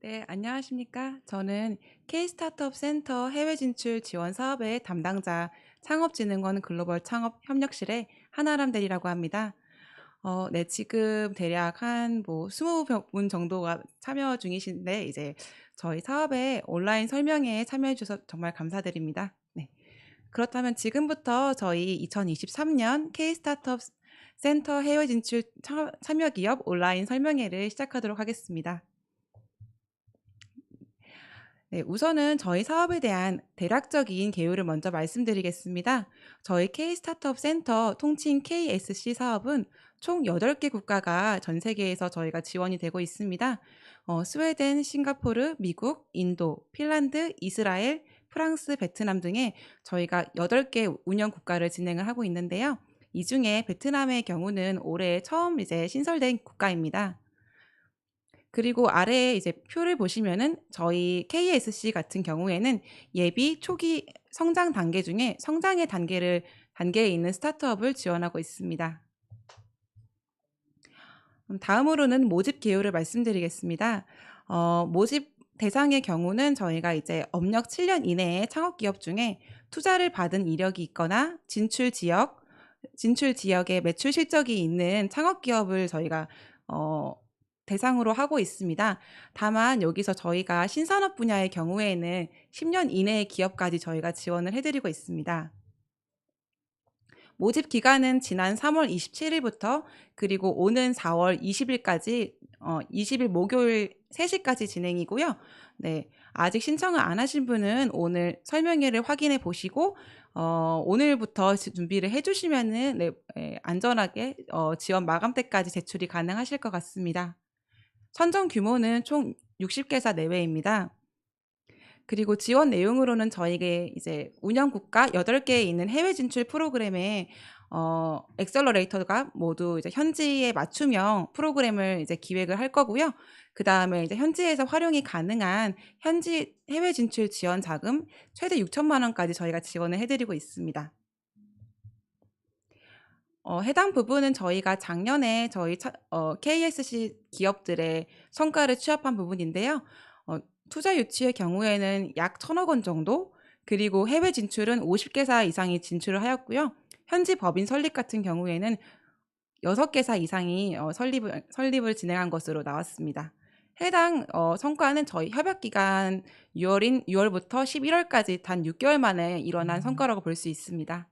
네, 안녕하십니까. 저는 K-스타트업 센터 해외 진출 지원 사업의 담당자 창업진흥원 글로벌 창업 협력실의 한아람 대리라고 합니다. 네, 지금 대략 한 20분 정도가 참여 중이신데, 이제 저희 사업에 온라인 설명회에 참여해 주셔서 정말 감사드립니다. 네. 그렇다면 지금부터 저희 2023년 K-스타트업 센터 해외 진출 참여 기업 온라인 설명회를 시작하도록 하겠습니다. 네, 우선은 저희 사업에 대한 대략적인 개요를 먼저 말씀드리겠습니다. 저희 K-스타트업 센터 통칭 KSC 사업은 총 8개 국가가 전 세계에서 저희가 지원이 되고 있습니다. 스웨덴, 싱가포르, 미국, 인도, 핀란드, 이스라엘, 프랑스, 베트남 등의 저희가 8개 운영 국가를 진행을 하고 있는데요. 이 중에 베트남의 경우는 올해 처음 이제 신설된 국가입니다. 그리고 아래에 이제 표를 보시면은 저희 KSC 같은 경우에는 예비 초기 성장 단계 중에 성장의 단계에 있는 스타트업을 지원하고 있습니다. 다음으로는 모집 개요를 말씀드리겠습니다. 모집 대상의 경우는 저희가 이제 업력 7년 이내의 창업 기업 중에 투자를 받은 이력이 있거나 진출 지역에 매출 실적이 있는 창업 기업을 저희가 대상으로 하고 있습니다. 다만 여기서 저희가 신산업 분야의 경우에는 10년 이내의 기업까지 저희가 지원을 해드리고 있습니다. 모집 기간은 지난 3월 27일부터 그리고 오는 4월 20일까지 20일 목요일 3시까지 진행이고요. 네, 아직 신청을 안 하신 분은 오늘 설명회를 확인해 보시고 오늘부터 준비를 해주시면은 네, 안전하게 지원 마감 때까지 제출이 가능하실 것 같습니다. 선정 규모는 총 60개사 내외입니다. 그리고 지원 내용으로는 저희게 이제 운영 국가 8개에 있는 해외 진출 프로그램에 엑셀러레이터가 모두 이제 현지에 맞춤형 프로그램을 이제 기획을 할 거고요. 그 다음에 이제 현지에서 활용이 가능한 현지 해외 진출 지원 자금 최대 6천만 원까지 저희가 지원을 해드리고 있습니다. 해당 부분은 저희가 작년에 저희 KSC 기업들의 성과를 취합한 부분인데요. 투자 유치의 경우에는 약 1,000억 원 정도, 그리고 해외 진출은 50개사 이상이 진출을 하였고요. 현지 법인 설립 같은 경우에는 6개사 이상이 설립을 진행한 것으로 나왔습니다. 해당 성과는 저희 협약 기간 6월부터 11월까지 단 6개월 만에 일어난 성과라고 볼 수 있습니다.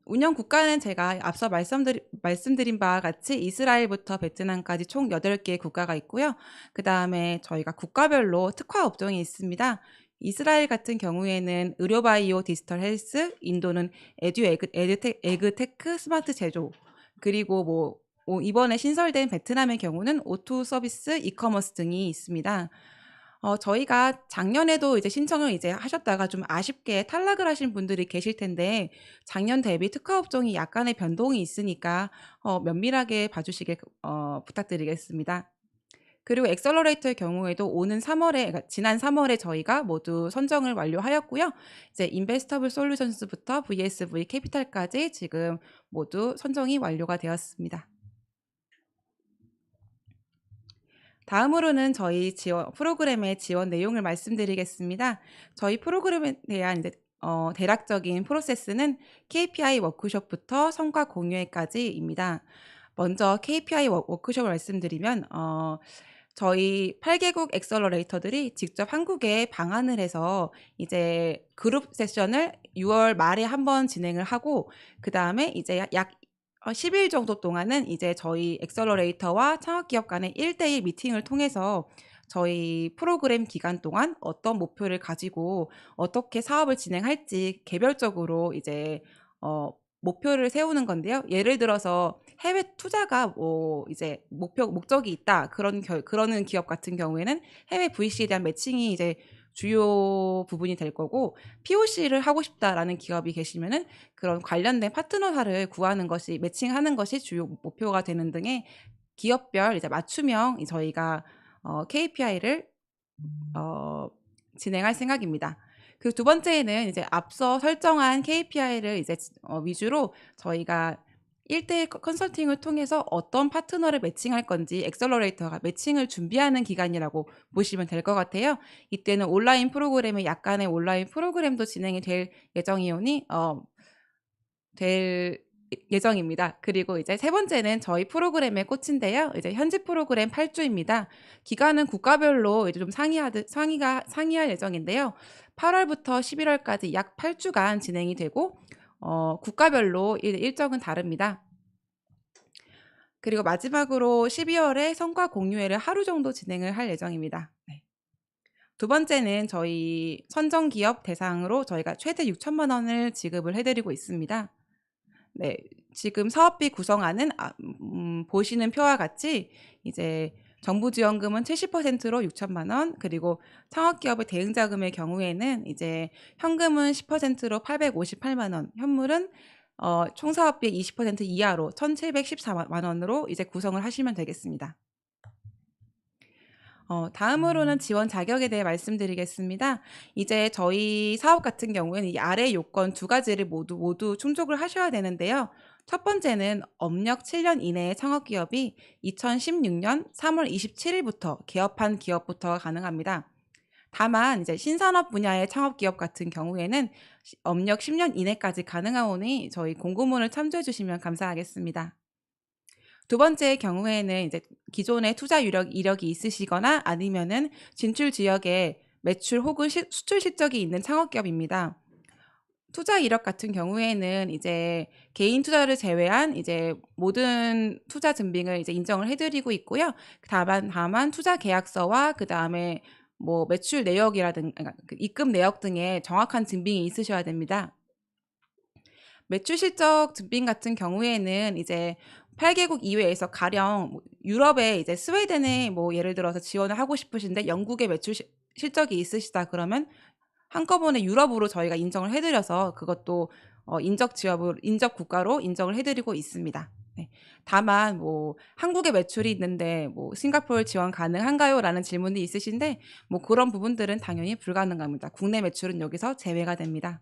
운영 국가는 제가 앞서 말씀드린 바와 같이 이스라엘부터 베트남까지 총 8개의 국가가 있고요. 그 다음에 저희가 국가별로 특화 업종이 있습니다. 이스라엘 같은 경우에는 의료바이오 디지털 헬스, 인도는 에그테크 스마트 제조, 그리고 이번에 신설된 베트남의 경우는 오토 서비스, 이커머스 등이 있습니다. 저희가 작년에도 이제 신청을 이제 하셨다가 좀 아쉽게 탈락을 하신 분들이 계실 텐데, 작년 대비 특화 업종이 약간의 변동이 있으니까 면밀하게 봐주시길 부탁드리겠습니다. 그리고 엑셀러레이터의 경우에도 그러니까 지난 3월에 저희가 모두 선정을 완료하였고요. 이제 인베스터블 솔루션스부터 VSV 캐피탈까지 지금 모두 선정이 완료가 되었습니다. 다음으로는 저희 프로그램의 지원 내용을 말씀드리겠습니다. 저희 프로그램에 대한 이제 대략적인 프로세스는 KPI 워크숍부터 성과 공유회까지입니다. 먼저 KPI 워크숍을 말씀드리면 저희 8개국 엑셀러레이터들이 직접 한국에 방한을 해서 이제 그룹 세션을 6월 말에 한번 진행을 하고, 그 다음에 이제 약 10일 정도 동안은 이제 저희 엑셀러레이터와 창업기업 간의 1대1 미팅을 통해서 저희 프로그램 기간 동안 어떤 목표를 가지고 어떻게 사업을 진행할지 개별적으로 이제 목표를 세우는 건데요. 예를 들어서 해외 투자가 이제 목적이 있다. 그러는 기업 같은 경우에는 해외 VC에 대한 매칭이 이제 주요 부분이 될 거고, POC를 하고 싶다라는 기업이 계시면은 그런 관련된 파트너사를 구하는 것이, 매칭하는 것이 주요 목표가 되는 등의 기업별 이제 맞춤형 저희가 KPI를 진행할 생각입니다. 그 두 번째는 이제 앞서 설정한 KPI를 이제 위주로 저희가 1대1 컨설팅을 통해서 어떤 파트너를 매칭할 건지 엑셀러레이터가 매칭을 준비하는 기간이라고 보시면 될 것 같아요. 이때는 온라인 프로그램에 약간의 온라인 프로그램도 진행이 될 예정입니다. 그리고 이제 세 번째는 저희 프로그램의 꽃인데요. 이제 현지 프로그램 8주입니다. 기간은 국가별로 이제 좀 상이할 예정인데요. 8월부터 11월까지 약 8주간 진행이 되고 국가별로 일정은 다릅니다. 그리고 마지막으로 12월에 성과 공유회를 하루 정도 진행을 할 예정입니다. 네. 두 번째는 저희 선정기업 대상으로 저희가 최대 6천만 원을 지급을 해드리고 있습니다. 네, 지금 사업비 구성안은 보시는 표와 같이 이제 정부 지원금은 70%로 6천만 원, 그리고 창업기업의 대응자금의 경우에는 이제 현금은 10%로 858만 원, 현물은 총 사업비의 20% 이하로 1,714만 원으로 이제 구성을 하시면 되겠습니다. 다음으로는 지원 자격에 대해 말씀드리겠습니다. 이제 저희 사업 같은 경우에는 이 아래 요건 두 가지를 모두 충족을 하셔야 되는데요. 첫 번째는 업력 7년 이내의 창업기업이 2016년 3월 27일부터 개업한 기업부터 가능합니다. 다만 이제 신산업 분야의 창업기업 같은 경우에는 업력 10년 이내까지 가능하오니 저희 공고문을 참조해 주시면 감사하겠습니다. 두 번째의 경우에는 이제 기존의 투자 이력이 있으시거나 아니면은 진출 지역에 매출 혹은 수출 실적이 있는 창업기업입니다. 투자 이력 같은 경우에는 이제 개인 투자를 제외한 이제 모든 투자 증빙을 이제 인정을 해드리고 있고요. 다만 투자 계약서와 그 다음에 뭐 매출 내역이라든가 그러니까 그 입금 내역 등의 정확한 증빙이 있으셔야 됩니다. 매출 실적 증빙 같은 경우에는 이제 8개국 이외에서 가령 유럽에 이제 스웨덴에 뭐 예를 들어서 지원을 하고 싶으신데 영국의 매출 실적이 있으시다 그러면 한꺼번에 유럽으로 저희가 인정을 해드려서 그것도 인접 국가로 인정을 해드리고 있습니다. 네. 다만 뭐 한국에 매출이 있는데 뭐 싱가포르 지원 가능한가요? 라는 질문이 있으신데 뭐 그런 부분들은 당연히 불가능합니다. 국내 매출은 여기서 제외가 됩니다.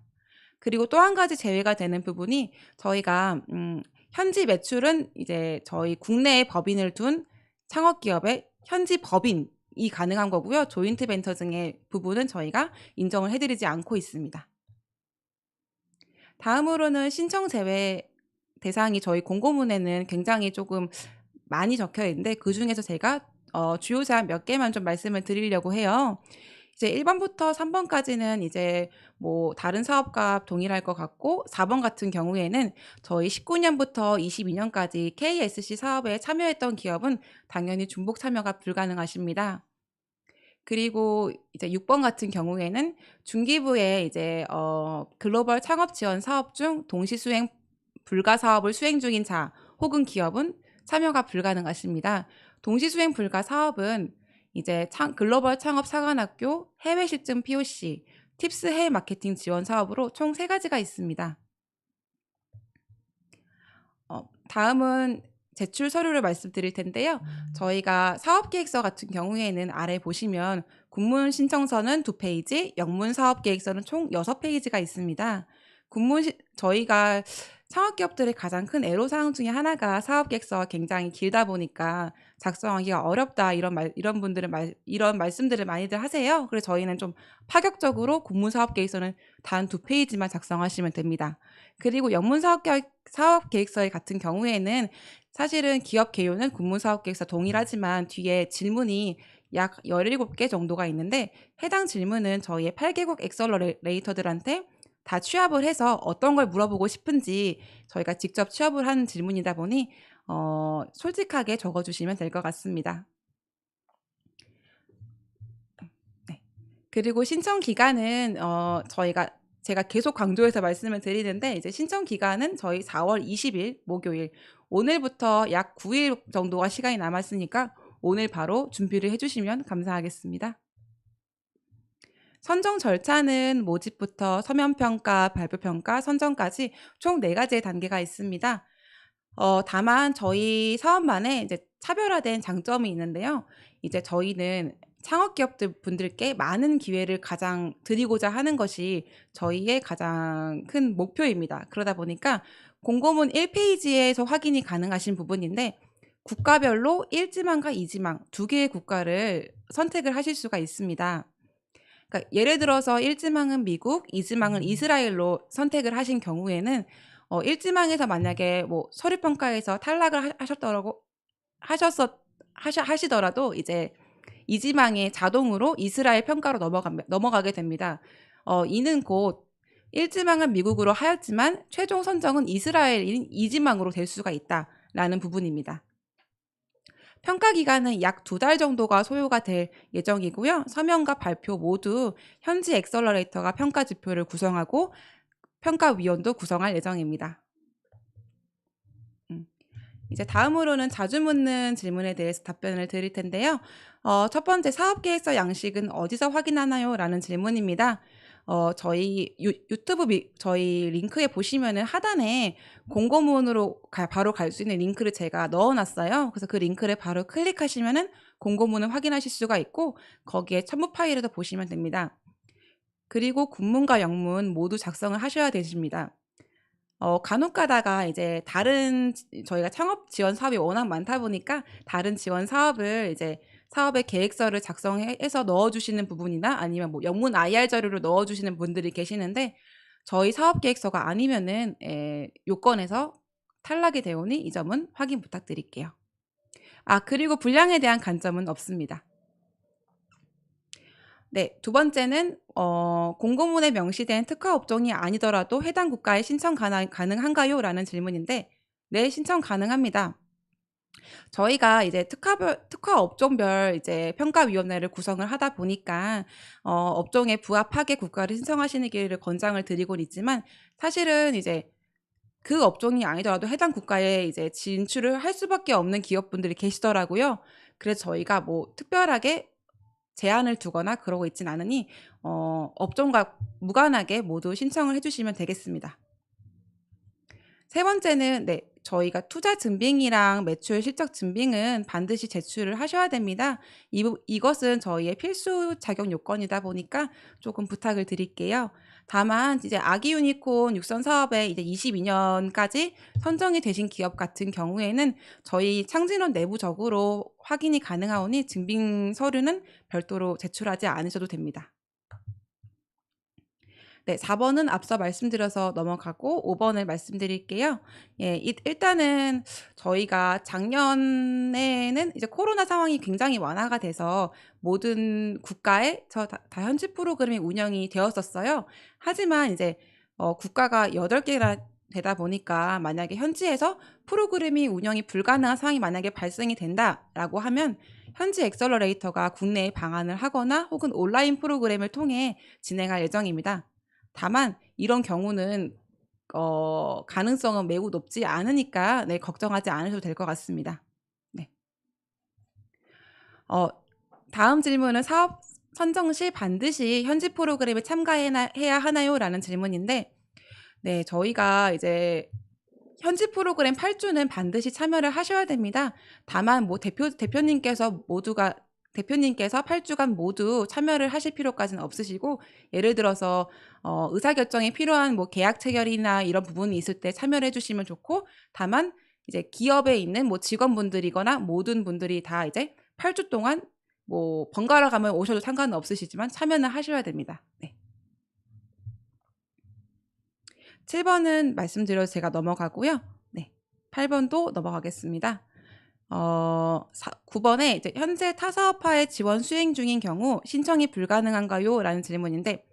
그리고 또 한 가지 제외가 되는 부분이 저희가 현지 매출은 이제 저희 국내에 법인을 둔 창업기업의 현지 법인이 가능한 거고요. 조인트 벤처 등의 부분은 저희가 인정을 해드리지 않고 있습니다. 다음으로는 신청 제외 대상이 저희 공고문에는 굉장히 조금 많이 적혀 있는데 그중에서 제가 주요 사항 몇 개만 좀 말씀을 드리려고 해요. 이제 1번부터 3번까지는 이제 뭐 다른 사업과 동일할 것 같고 4번 같은 경우에는 저희 19년부터 22년까지 KSC 사업에 참여했던 기업은 당연히 중복 참여가 불가능하십니다. 그리고 이제 6번 같은 경우에는 중기부에 이제 글로벌 창업 지원 사업 중 동시 수행 불가 사업을 수행 중인 자 혹은 기업은 참여가 불가능하십니다. 동시 수행 불가 사업은 이제 글로벌 창업 사관학교 해외 실증 POC, 팁스 해외 마케팅 지원 사업으로 총 3가지가 있습니다. 다음은 제출 서류를 말씀드릴 텐데요. 저희가 사업계획서 같은 경우에는 아래 보시면 군문 신청서는 2페이지, 영문 사업계획서는 총 6페이지가 있습니다. 저희가 창업기업들의 가장 큰 애로사항 중에 하나가 사업계획서가 굉장히 길다 보니까 작성하기가 어렵다 이런 말씀들을 많이들 하세요. 그래서 저희는 좀 파격적으로 군문 사업계획서는 단 2페이지만 작성하시면 됩니다. 그리고 영문 사업계획서 같은 경우에는 사실은 기업 개요는 군문 사업계획서 동일하지만 뒤에 질문이 약 17개 정도가 있는데 해당 질문은 저희의 8개국 엑셀러레이터들한테 다 취합을 해서 어떤 걸 물어보고 싶은지 저희가 직접 취합을 한 질문이다 보니 솔직하게 적어주시면 될 것 같습니다. 네. 그리고 신청 기간은 제가 계속 강조해서 말씀을 드리는데 이제 신청 기간은 저희 4월 20일 목요일 오늘부터 약 9일 정도가 시간이 남았으니까 오늘 바로 준비를 해주시면 감사하겠습니다. 선정 절차는 모집부터 서면평가, 발표평가, 선정까지 총 4가지의 단계가 있습니다. 다만 저희 사업만의 이제 차별화된 장점이 있는데요. 이제 저희는 창업기업들 분들께 많은 기회를 가장 드리고자 하는 것이 저희의 가장 큰 목표입니다. 그러다 보니까 공고문 1페이지에서 확인이 가능하신 부분인데 국가별로 1지망과 2지망 두 개의 국가를 선택을 하실 수가 있습니다. 그러니까 예를 들어서 1지망은 미국, 2지망은 이스라엘로 선택을 하신 경우에는 1지망에서 만약에 뭐 서류 평가에서 탈락을 하시더라도 이제 2지망에 자동으로 이스라엘 평가로 넘어가게 됩니다. 이는 곧 1지망은 미국으로 하였지만 최종 선정은 이스라엘인 2지망으로 될 수가 있다라는 부분입니다. 평가 기간은 약 2달 정도가 소요가 될 예정이고요. 서면과 발표 모두 현지 엑셀러레이터가 평가 지표를 구성하고 평가위원도 구성할 예정입니다. 이제 다음으로는 자주 묻는 질문에 대해서 답변을 드릴 텐데요. 첫 번째, 사업계획서 양식은 어디서 확인하나요? 라는 질문입니다. 저희 유튜브 저희 링크에 보시면은 하단에 공고문으로 바로 갈 수 있는 링크를 제가 넣어놨어요. 그래서 그 링크를 바로 클릭하시면은 공고문을 확인하실 수가 있고 거기에 첨부 파일에도 보시면 됩니다. 그리고 군문과 영문 모두 작성을 하셔야 되십니다. 간혹 가다가 이제 저희가 창업 지원 사업이 워낙 많다 보니까 다른 지원 사업을 이제 사업의 계획서를 작성해서 넣어주시는 부분이나 아니면 뭐 영문 IR 자료를 넣어주시는 분들이 계시는데 저희 사업 계획서가 아니면은 요건에서 탈락이 되오니 이 점은 확인 부탁드릴게요. 그리고 분량에 대한 간점은 없습니다. 네, 두 번째는 공고문에 명시된 특화 업종이 아니더라도 해당 국가에 신청 가능한가요? 라는 질문인데 네, 신청 가능합니다. 저희가 이제 특화 업종별 이제 평가위원회를 구성을 하다 보니까 업종에 부합하게 국가를 신청하시기를 권장을 드리곤 있지만 사실은 이제 그 업종이 아니더라도 해당 국가에 이제 진출을 할 수밖에 없는 기업분들이 계시더라고요. 그래서 저희가 뭐 특별하게 제한을 두거나 그러고 있진 않으니 업종과 무관하게 모두 신청을 해주시면 되겠습니다. 세 번째는 네, 저희가 투자 증빙이랑 매출 실적 증빙은 반드시 제출을 하셔야 됩니다. 이것은 저희의 필수 자격 요건이다 보니까 조금 부탁을 드릴게요. 다만 이제 아기 유니콘 육선 사업에 이제 22년까지 선정이 되신 기업 같은 경우에는 저희 창진원 내부적으로 확인이 가능하오니 증빙 서류는 별도로 제출하지 않으셔도 됩니다. 네, 4번은 앞서 말씀드려서 넘어가고 5번을 말씀드릴게요. 예, 일단은 저희가 작년에는 이제 코로나 상황이 굉장히 완화가 돼서 모든 국가에 다 현지 프로그램이 운영이 되었었어요. 하지만 이제 국가가 8개나 되다 보니까 만약에 현지에서 프로그램이 운영이 불가능한 상황이 만약에 발생이 된다라고 하면 현지 엑셀러레이터가 국내에 방한을 하거나 혹은 온라인 프로그램을 통해 진행할 예정입니다. 다만 이런 경우는 가능성은 매우 높지 않으니까 네, 걱정하지 않으셔도 될 것 같습니다. 네. 다음 질문은 사업 선정 시 반드시 현지 프로그램에 참가해야 하나요? 라는 질문인데 네, 저희가 이제 현지 프로그램 8주는 반드시 참여를 하셔야 됩니다. 다만 뭐 대표님께서 8주간 모두 참여를 하실 필요까지는 없으시고 예를 들어서 의사결정이 필요한 뭐 계약 체결이나 이런 부분이 있을 때 참여를 해주시면 좋고 다만 이제 기업에 있는 뭐 직원분들이거나 모든 분들이 다 이제 8주 동안 뭐 번갈아 가면 오셔도 상관은 없으시지만 참여는 하셔야 됩니다. 네. 7번은 말씀드려서 제가 넘어가고요. 네. 8번도 넘어가겠습니다. 9번에 이제 현재 타사업화에 지원 수행 중인 경우 신청이 불가능한가요? 라는 질문인데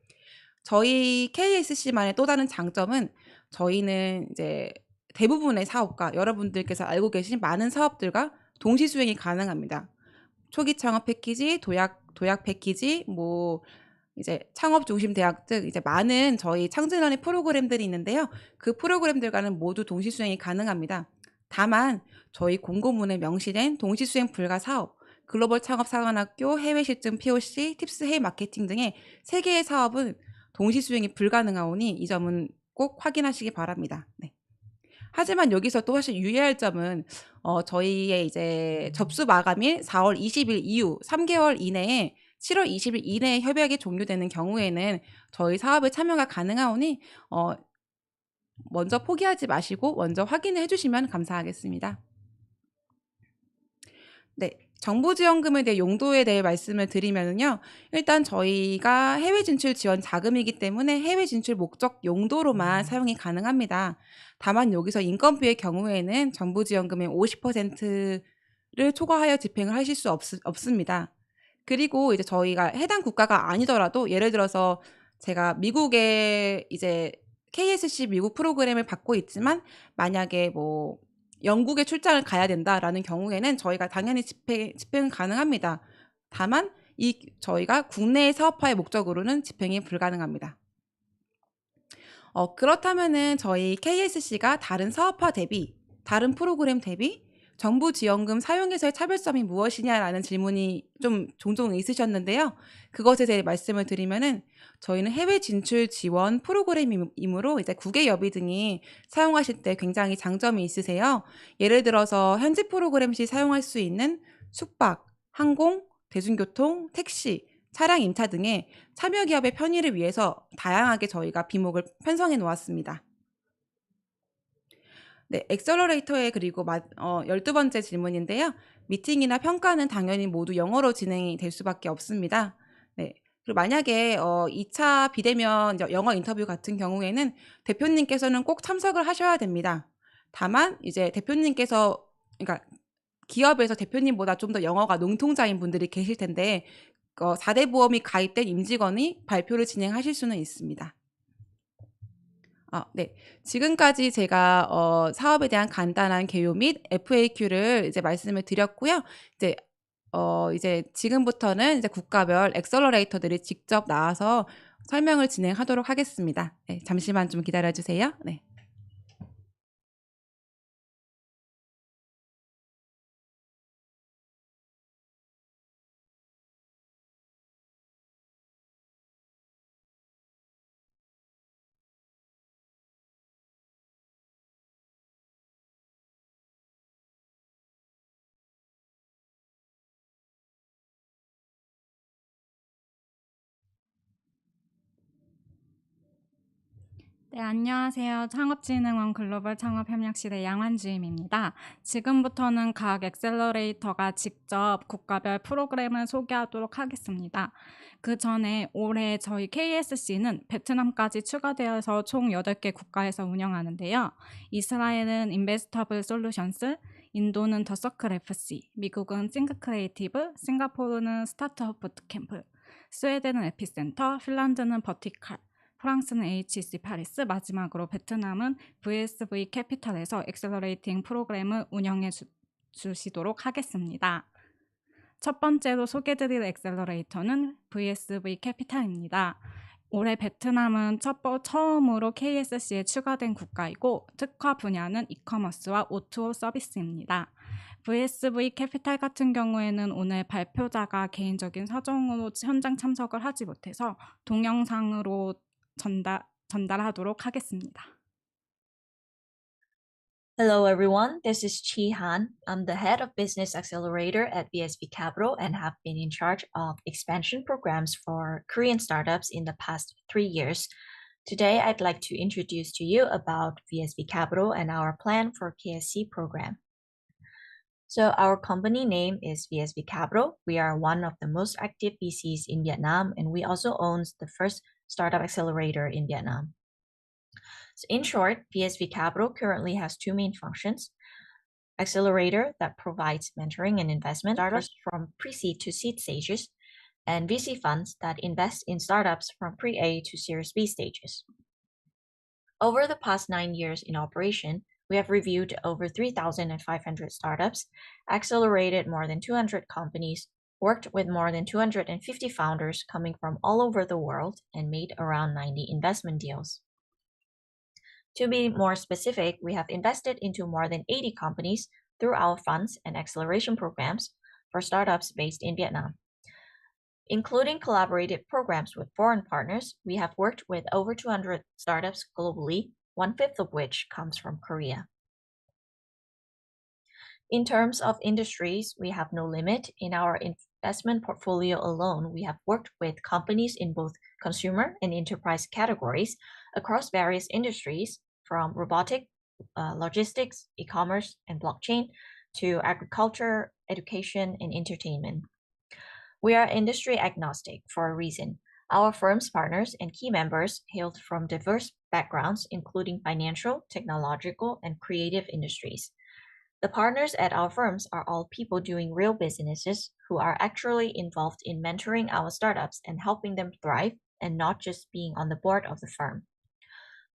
저희 KSC만의 또 다른 장점은 저희는 이제 대부분의 사업과 여러분들께서 알고 계신 많은 사업들과 동시 수행이 가능합니다. 초기 창업 패키지, 도약 패키지, 뭐 이제 창업 중심 대학 등 이제 많은 저희 창진원의 프로그램들이 있는데요. 그 프로그램들과는 모두 동시 수행이 가능합니다. 다만 저희 공고문에 명시된 동시 수행 불가 사업, 글로벌 창업 사관학교, 해외 실증 POC, 팁스 해외 마케팅 등의 3개의 사업은 동시 수행이 불가능하오니 이 점은 꼭 확인하시기 바랍니다. 네. 하지만 여기서 또 사실 유의할 점은 저희의 이제 접수 마감일 4월 20일 이후 3개월 이내에 7월 20일 이내에 협약이 종료되는 경우에는 저희 사업에 참여가 가능하오니 먼저 포기하지 마시고 먼저 확인을 해주시면 감사하겠습니다. 네. 정부지원금에 대해 용도에 대해 말씀을 드리면은요. 일단 저희가 해외 진출 지원 자금이기 때문에 해외 진출 목적 용도로만 사용이 가능합니다. 다만 여기서 인건비의 경우에는 정부지원금의 50%를 초과하여 집행을 하실 수 없습니다. 그리고 이제 저희가 해당 국가가 아니더라도 예를 들어서 제가 미국에 이제 KSC 미국 프로그램을 받고 있지만 만약에 뭐 영국에 출장을 가야 된다라는 경우에는 저희가 당연히 집행은 가능합니다. 다만 저희가 국내 사업화의 목적으로는 집행이 불가능합니다. 그렇다면은 저희 KSC가 다른 사업화 대비, 다른 프로그램 대비 정부 지원금 사용에서의 차별점이 무엇이냐라는 질문이 좀 종종 있으셨는데요. 그것에 대해 말씀을 드리면은 저희는 해외 진출 지원 프로그램이므로 이제 국외여비 등이 사용하실 때 굉장히 장점이 있으세요. 예를 들어서 현지 프로그램 시 사용할 수 있는 숙박, 항공, 대중교통, 택시, 차량 임차 등의 참여 기업의 편의를 위해서 다양하게 저희가 비목을 편성해 놓았습니다. 네, 엑셀러레이터의 그리고 12번째 질문인데요. 미팅이나 평가는 당연히 모두 영어로 진행이 될 수밖에 없습니다. 네. 그리고 만약에 2차 비대면 영어 인터뷰 같은 경우에는 대표님께서는 꼭 참석을 하셔야 됩니다. 다만 이제 대표님께서 그러니까 기업에서 대표님보다 좀 더 영어가 능통자인 분들이 계실 텐데 4대 보험이 가입된 임직원이 발표를 진행하실 수는 있습니다. 네. 지금까지 제가 사업에 대한 간단한 개요 및 FAQ를 이제 말씀을 드렸고요. 이제 이제 지금부터는 이제 국가별 엑셀러레이터들이 직접 나와서 설명을 진행하도록 하겠습니다. 네, 잠시만 좀 기다려 주세요. 네. 네, 안녕하세요. 창업진흥원 글로벌 창업협력실의 양환주임입니다. 지금부터는 각 엑셀러레이터가 직접 국가별 프로그램을 소개하도록 하겠습니다. 그 전에 올해 저희 KSC는 베트남까지 추가되어서 총 8개 국가에서 운영하는데요. 이스라엘은 인베스터블 솔루션스, 인도는 더 서클 FC, 미국은 싱크 크리에이티브, 싱가포르는 스타트업 부트캠프, 스웨덴은 에피센터, 핀란드는 버티칼, 프랑스는 HEC 파리스, 마지막으로 베트남은 VSV 캐피탈에서 엑셀러레이팅 프로그램을 운영해 주시도록 하겠습니다. 첫 번째로 소개드릴 엑셀러레이터는 VSV 캐피탈입니다. 올해 베트남은 처음으로 KSC에 추가된 국가이고 특화 분야는 이커머스와 O2O 서비스입니다. VSV 캐피탈 같은 경우에는 오늘 발표자가 개인적인 사정으로 현장 참석을 하지 못해서 동영상으로 전달하도록 하겠습니다. Hello everyone, this is Chi Han. I'm the head of Business Accelerator at VSB Capital and have been in charge of expansion programs for Korean startups in the past 3 years. Today, I'd like to introduce to you about VSB Capital and our plan for KSC program. So our company name is VSB Capital. We are one of the most active VCs in Vietnam, and we also own the first startup accelerator in Vietnam. So in short, VSB Capital currently has two main functions. Accelerator that provides mentoring and investment startups from pre-seed to seed stages, and VC funds that invest in startups from pre-A to Series B stages. Over the past 9 years in operation, we have reviewed over 3,500 startups, accelerated more than 200 companies, worked with more than 250 founders coming from all over the world, and made around 90 investment deals. To be more specific, we have invested into more than 80 companies through our funds and acceleration programs for startups based in Vietnam. Including collaborative programs with foreign partners, we have worked with over 200 startups globally, 1/5 of which comes from Korea. In terms of industries, we have no limit. In our investment portfolio alone, we have worked with companies in both consumer and enterprise categories across various industries, from robotic, logistics, e-commerce, and blockchain to agriculture, education, and entertainment. We are industry agnostic for a reason. Our firm's partners and key members hailed from diverse backgrounds, including financial, technological, and creative industries. The partners at our firms are all people doing real businesses who are actually involved in mentoring our startups and helping them thrive, and not just being on the board of the firm.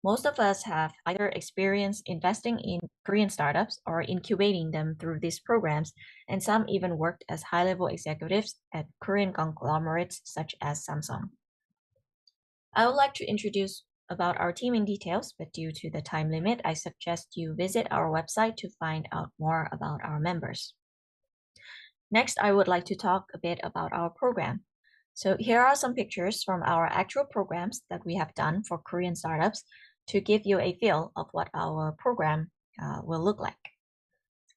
Most of us have either experience investing in Korean startups or incubating them through these programs, and some even worked as high-level executives at Korean conglomerates such as Samsung. I would like to introduce about our team in details, but due to the time limit, I suggest you visit our website to find out more about our members. Next, I would like to talk a bit about our program. So here are some pictures from our actual programs that we have done for Korean startups to give you a feel of what our program will look like.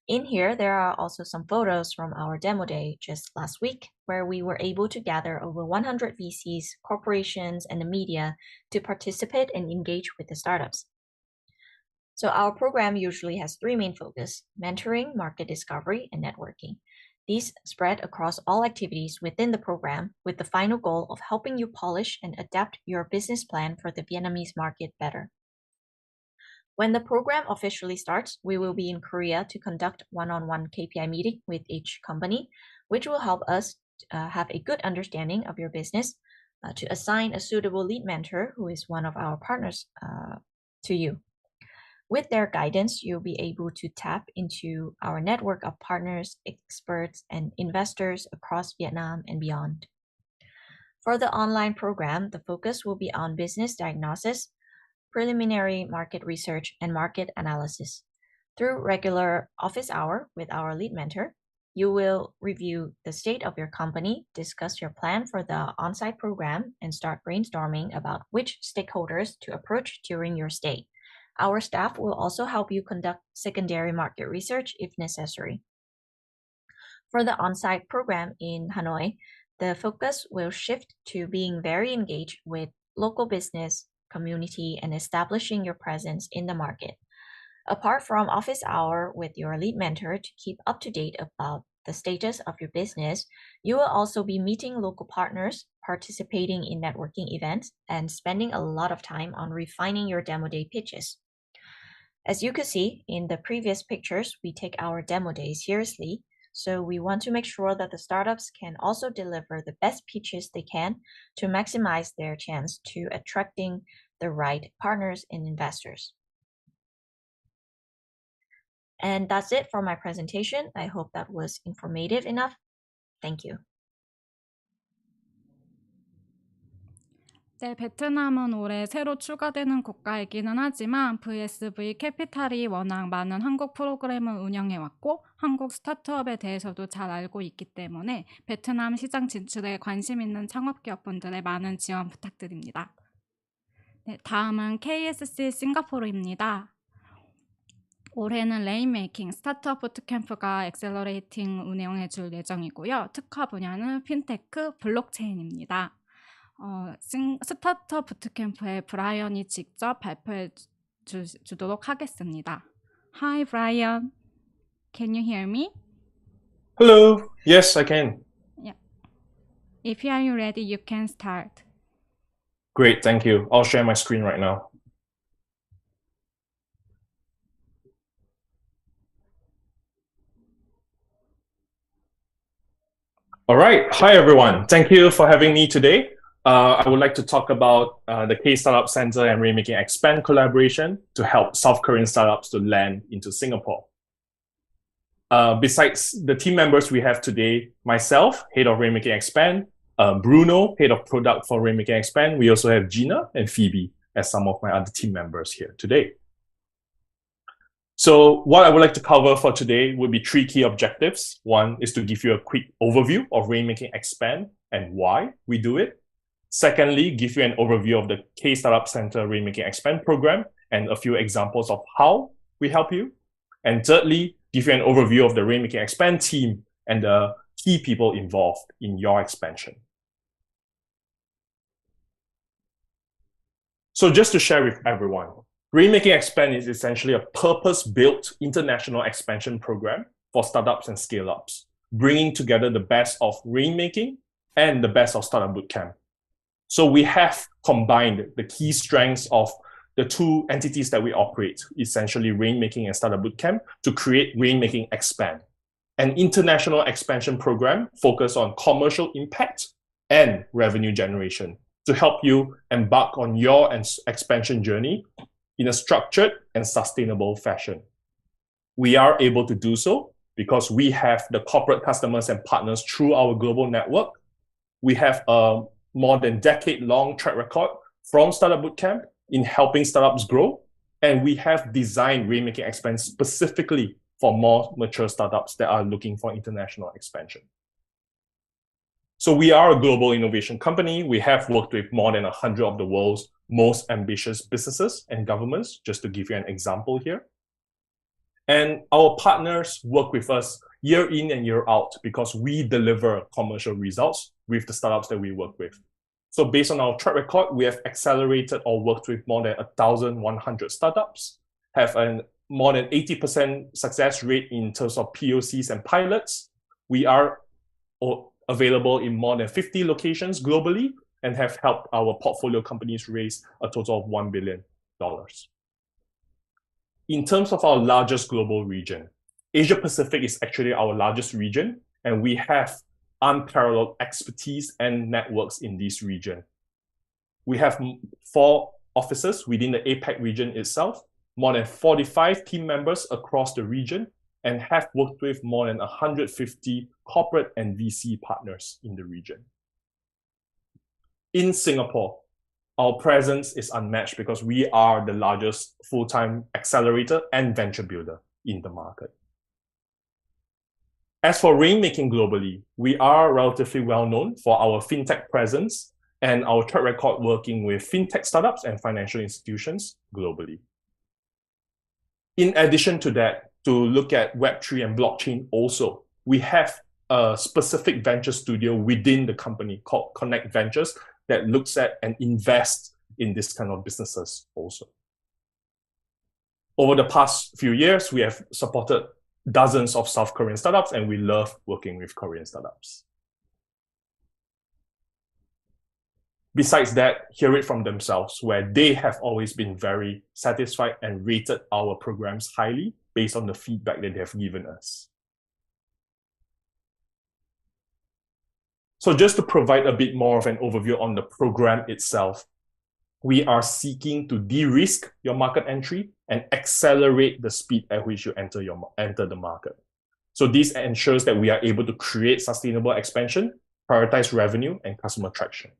In here, there are also some photos from our demo day just last week, where we were able to gather over 100 VCs, corporations, and the media to participate and engage with the startups. So our program usually has three main focus: mentoring, market discovery, and networking. These spread across all activities within the program with the final goal of helping you polish and adapt your business plan for the Vietnamese market better. When the program officially starts, we will be in Korea to conduct one-on-one KPI meeting with each company, which will help us have a good understanding of your business, to assign a suitable lead mentor who is one of our partners to you. With their guidance, you'll be able to tap into our network of partners, experts, and investors across Vietnam and beyond. For the online program, the focus will be on business diagnosis, preliminary market research, and market analysis. Through regular office hour with our lead mentor, you will review the state of your company, discuss your plan for the on-site program, and start brainstorming about which stakeholders to approach during your stay. Our staff will also help you conduct secondary market research if necessary. For the on-site program in Hanoi, the focus will shift to being very engaged with local business, community, and establishing your presence in the market. Apart from office hour with your lead mentor to keep up to date about the status of your business, you will also be meeting local partners, participating in networking events, and spending a lot of time on refining your demo day pitches. As you could see in the previous pictures, we take our demo days seriously, so we want to make sure that the startups can also deliver the best pitches they can to maximize their chance to attracting the right partners and investors. And that's it for my presentation. I hope that was informative enough. Thank you. 네, 베트남은 올해 새로 추가되는 국가이기는 하지만 VSV 캐피탈이 워낙 많은 한국 프로그램을 운영해왔고 한국 스타트업에 대해서도 잘 알고 있기 때문에 베트남 시장 진출에 관심 있는 창업기업분들의 많은 지원 부탁드립니다. 네, 다음은 KSC 싱가포르입니다. 올해는 레인메이킹 스타트업 부트캠프가 엑셀러레이팅 운영해줄 예정이고요. 특화 분야는 핀테크, 블록체인입니다. 스타트업 부트캠프에 브라이언이 직접 발표해 주도록 하겠습니다. Hi, Brian. Can you hear me? Hello. Yes, I can. Yeah. If you are ready, you can start. Great, thank you. I'll share my screen right now. All right. Hi, everyone. Thank you for having me today. I would like to talk about the K-Startup Center and Rainmaking Expand collaboration to help South Korean startups to land into Singapore. Besides the team members we have today, myself, Head of Rainmaking Expand, Bruno, Head of Product for Rainmaking Expand, we also have Gina and Phoebe as some of my other team members here today. So what I would like to cover for today would be three key objectives. One is to give you a quick overview of Rainmaking Expand and why we do it. Secondly, give you an overview of the K-Startup Center Rainmaking Expand program and a few examples of how we help you. And thirdly, give you an overview of the Rainmaking Expand team and the key people involved in your expansion. So just to share with everyone, Rainmaking Expand is essentially a purpose-built international expansion program for startups and scale-ups, bringing together the best of rainmaking and the best of Startup Bootcamp. So we have combined the key strengths of the two entities that we operate, essentially Rainmaking and Startup Bootcamp, to create Rainmaking Expand, an international expansion program focused on commercial impact and revenue generation to help you embark on your expansion journey in a structured and sustainable fashion. We are able to do so because we have the corporate customers and partners through our global network. We have a more than decade-long track record from Startup Bootcamp in helping startups grow, and we have designed Rainmaking Expand specifically for more mature startups that are looking for international expansion. So we are a global innovation company. We have worked with more than 100 of the world's most ambitious businesses and governments, just to give you an example here. And our partners work with us year in and year out because we deliver commercial results with the startups that we work with. So based on our track record, we have accelerated or worked with more than 1,100 startups, have a more than 80% success rate in terms of POCs and pilots. We are available in more than 50 locations globally and have helped our portfolio companies raise a total of $1 billion. In terms of our largest global region, Asia Pacific is actually our largest region, and we have unparalleled expertise and networks in this region. We have 4 offices within the APAC region itself, more than 45 team members across the region, and have worked with more than 150 corporate and VC partners in the region. In Singapore, our presence is unmatched because we are the largest full-time accelerator and venture builder in the market. As for rainmaking globally, we are relatively well known for our fintech presence and our track record working with fintech startups and financial institutions globally. In addition to that, to look at Web3 and blockchain also, we have a specific venture studio within the company called Connect Ventures that looks at and invests in this kind of businesses also. Over the past few years, we have supported dozens of South Korean startups, and we love working with Korean startups. Besides that, hear it from themselves, where they have always been very satisfied and rated our programs highly based on the feedback that they have given us. So just to provide a bit more of an overview on the program itself, we are seeking to de-risk your market entry and accelerate the speed at which you enter the market. So this ensures that we are able to create sustainable expansion, prioritize revenue, and customer traction.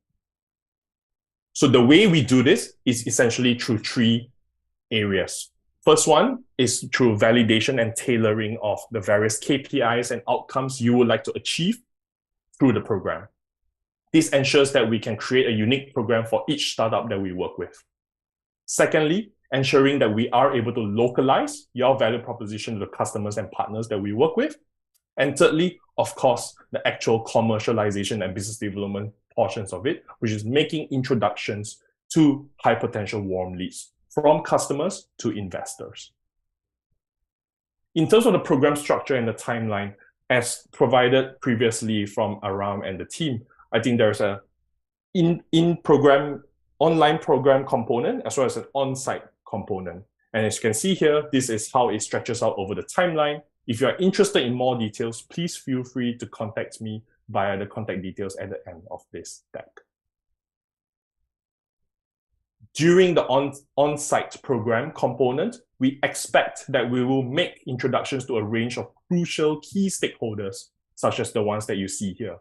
So the way we do this is essentially through 3 areas. First one is through validation and tailoring of the various KPIs and outcomes you would like to achieve through the program. This ensures that we can create a unique program for each startup that we work with. Secondly, ensuring that we are able to localize your value proposition to the customers and partners that we work with. And thirdly, of course, the actual commercialization and business development portions of it, which is making introductions to high potential warm leads from customers to investors. In terms of the program structure and the timeline, as provided previously from Aram and the team, I think there's a in-program, online program component, as well as an on-site component. And as you can see here, this is how it stretches out over the timeline. If you are interested in more details, please feel free to contact me via the contact details at the end of this deck. During the on-site program component, we expect that we will make introductions to a range of crucial key stakeholders, such as the ones that you see here.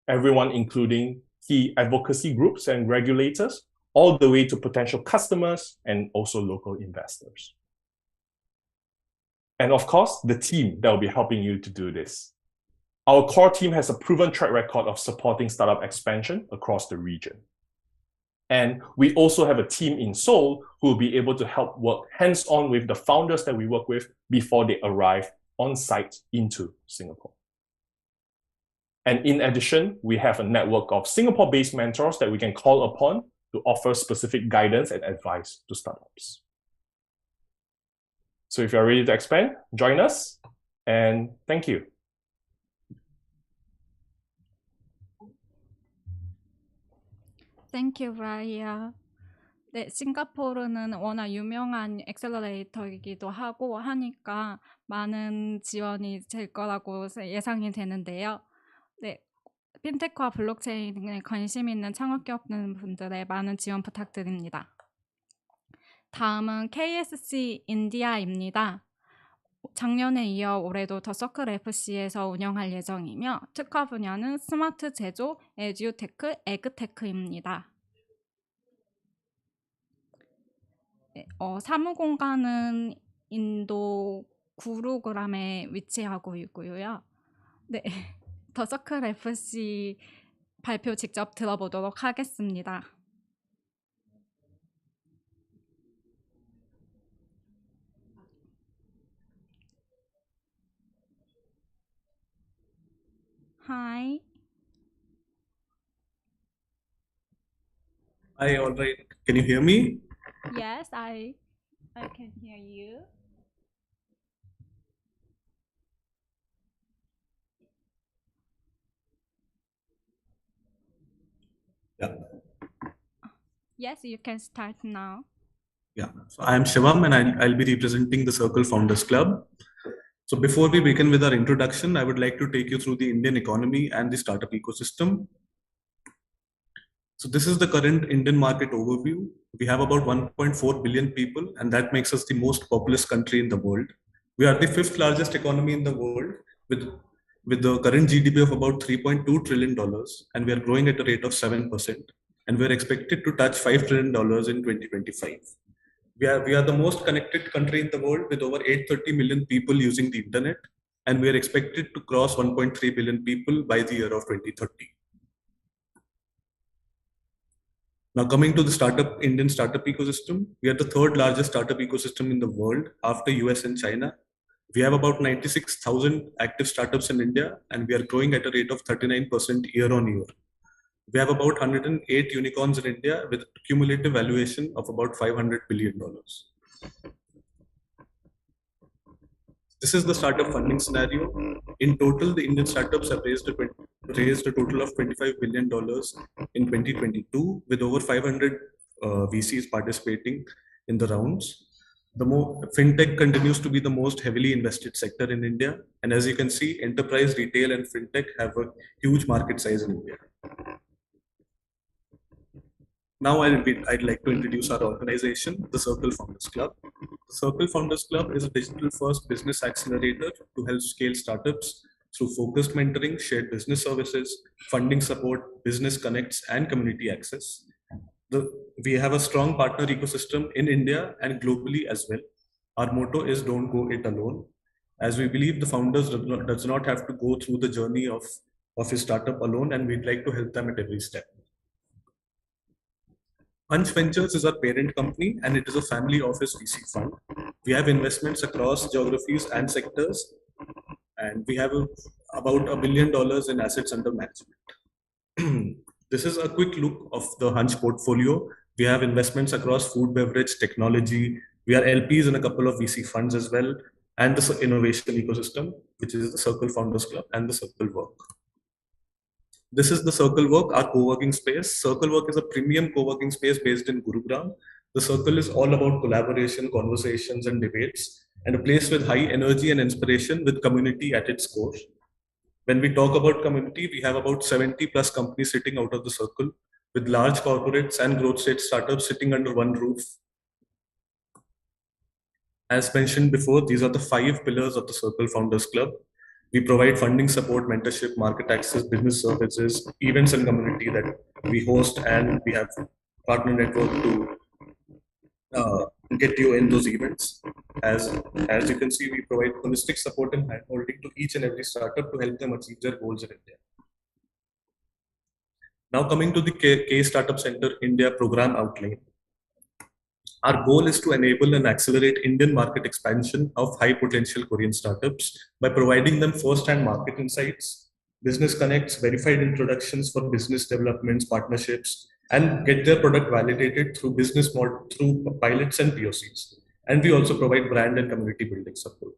Everyone, including key advocacy groups and regulators, all the way to potential customers and also local investors. And of course, the team that will be helping you to do this. Our core team has a proven track record of supporting startup expansion across the region. And we also have a team in Seoul who will be able to help work hands-on with the founders that we work with before they arrive on site into Singapore. And in addition, we have a network of Singapore-based mentors that we can call upon to offer specific guidance and advice to startups. So if you're ready to expand, join us, and thank you. Thank you, Raya. 네, 싱가포르는 워낙 유명한 엑셀러레이터이기도 하고 하니까 많은 지원이 될 거라고 예상이 되는데요. 네, 핀테크와 블록체인에 관심 있는 창업기업분들의 많은 지원 부탁드립니다. 다음은 KSC 인디아입니다. 작년에 이어 올해도 더 서클 FC에서 운영할 예정이며 특화 분야는 스마트 제조, 에듀테크, 에그테크입니다. 사무공간은 인도 구루그람에 위치하고 있고요. 네, 더 서클 FC 발표 직접 들어보도록 하겠습니다. Hi. Hi, all right. Can you hear me? Yes, I can hear you. Yeah. Yes, you can start now. Yeah. So I am Shivam and I'll be representing the Circle Founders Club. So before we begin with our introduction, I would like to take you through the Indian economy and the startup ecosystem. So this is the current Indian market overview. We have about 1.4 billion people, and that makes us the most populous country in the world. We are the fifth largest economy in the world with the current GDP of about $3.2 trillion, and we are growing at a rate of 7%. And we're expected to touch $5 trillion in 2025. We are the most connected country in the world with over 830 million people using the internet, and we are expected to cross 1.3 billion people by the year of 2030. Now coming to the Indian startup ecosystem, we are the third largest startup ecosystem in the world after US and China. We have about 96,000 active startups in India, and we are growing at a rate of 39% year on year. We have about 108 unicorns in India with cumulative valuation of about $500 billion. This is the startup funding scenario. In total, the Indian startups have raised a total of $25 billion in 2022, with over 500 VCs participating in the rounds. Fintech continues to be the most heavily invested sector in India. And as you can see, enterprise, retail, and fintech have a huge market size in India. Now I'd like to introduce our organization, the Circle Founders Club. The Circle Founders Club is a digital-first business accelerator to help scale startups through focused mentoring, shared business services, funding support, business connects, and community access. We have a strong partner ecosystem in India and globally as well. Our motto is "Don't go it alone," as we believe the founders does not have to go through the journey of his startup alone, and we'd like to help them at every step. Hunch Ventures is our parent company, and it is a family office VC fund. We have investments across geographies and sectors, and we have about $1 billion in assets under management. This is a quick look of the Hunch portfolio. We have investments across food, beverage, technology. We are LPs in a couple of VC funds as well, and the innovation ecosystem, which is the Circle Founders Club and the Circle Work. This is the Circle Work, our co-working space. Circle Work is a premium co-working space based in Gurugram. The Circle is all about collaboration, conversations, and debates, and a place with high energy and inspiration with community at its core. When we talk about community, we have about 70 plus companies sitting out of the Circle, with large corporates and growth stage startups sitting under one roof. As mentioned before, these are the 5 pillars of the Circle Founders Club. We provide funding support, mentorship, market access, business services, events and community that we host, and we have partner network to get you in those events. As you can see, we provide holistic support and handholding to each and every startup to help them achieve their goals in India. Now coming to the K-Startup Center India program outline. Our goal is to enable and accelerate Indian market expansion of high potential Korean startups by providing them first-hand market insights, business connects, verified introductions for business developments, partnerships, and get their product validated through through pilots and POCs. And we also provide brand and community building support.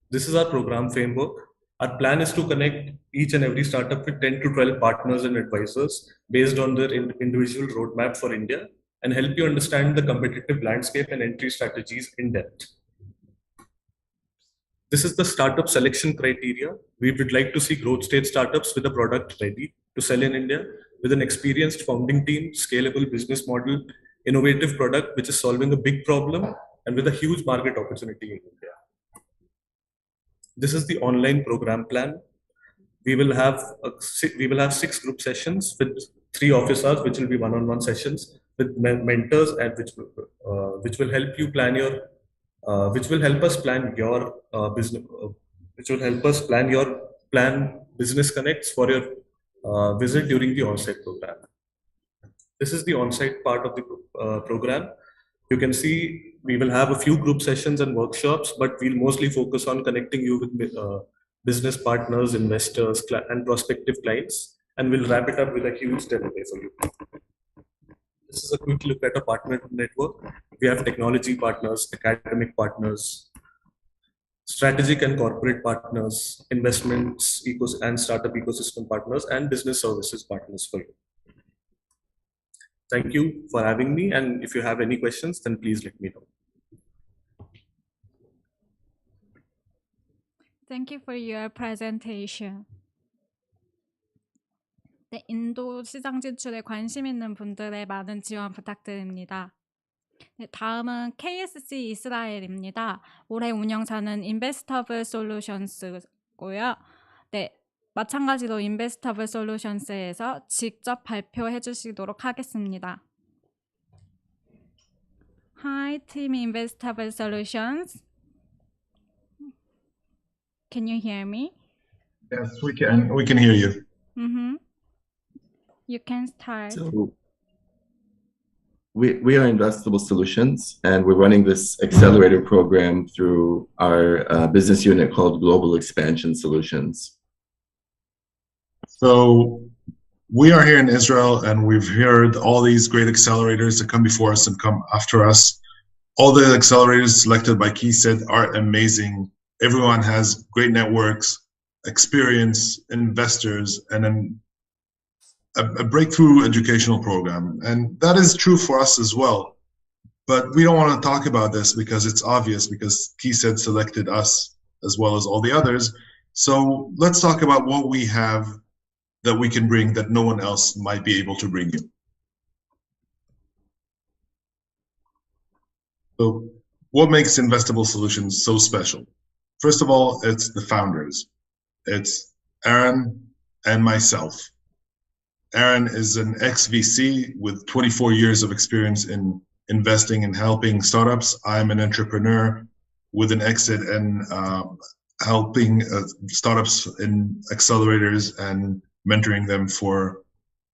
This is our program framework. Our plan is to connect each and every startup with 10 to 12 partners and advisors based on their individual roadmap for India and help you understand the competitive landscape and entry strategies in depth. This is the startup selection criteria. We would like to see growth stage startups with a product ready to sell in India, with an experienced founding team, scalable business model, innovative product which is solving a big problem, and with a huge market opportunity in India. This is the online program plan. We will have 6 group sessions with 3 office hours, which will be one-on-one sessions with mentors, and which will help you plan your, which will help us plan your business, which will help us plan business connects for your visit during the on-site program. This is the on-site part of the program. You can see we will have a few group sessions and workshops, but we'll mostly focus on connecting you with business partners, investors, and prospective clients, and we'll wrap it up with a huge demo day for you. This is a quick look at a partner network. We have technology partners, academic partners, strategic and corporate partners, investments, and startup ecosystem partners, and business services partners for you. Thank you for having me, and if you have any questions, then please let me know. Thank you for your presentation. 네, 인도 시장 진출에 관심 있는 분들의 많은 지원 부탁드립니다. 네, 다음은 KSC 이스라엘입니다. 올해 운영사는 인베스터블 솔루션스고요. 네, 마찬가지로 인베스터블 솔루션스에서 직접 발표해 주시도록 하겠습니다. Hi, team Investable Solutions. Can you hear me? Yes, we can. We can hear you. You can start. So we are Investable Solutions, and we're running this accelerator program through our business unit called Global Expansion Solutions. So we are here in Israel, and we've heard all these great accelerators that come before us and come after us. All the accelerators selected by KeySet are amazing. Everyone has great networks, experience, investors, and then a breakthrough educational program. And that is true for us as well. But we don't want to talk about this because it's obvious, because KeySet selected us as well as all the others. So let's talk about what we have that we can bring that no one else might be able to bring you. So what makes Investable Solutions so special? First of all, it's the founders. It's Aaron and myself. Aaron is an ex-VC with 24 years of experience in investing and helping startups. I'm an entrepreneur with an exit and helping startups in accelerators and mentoring them for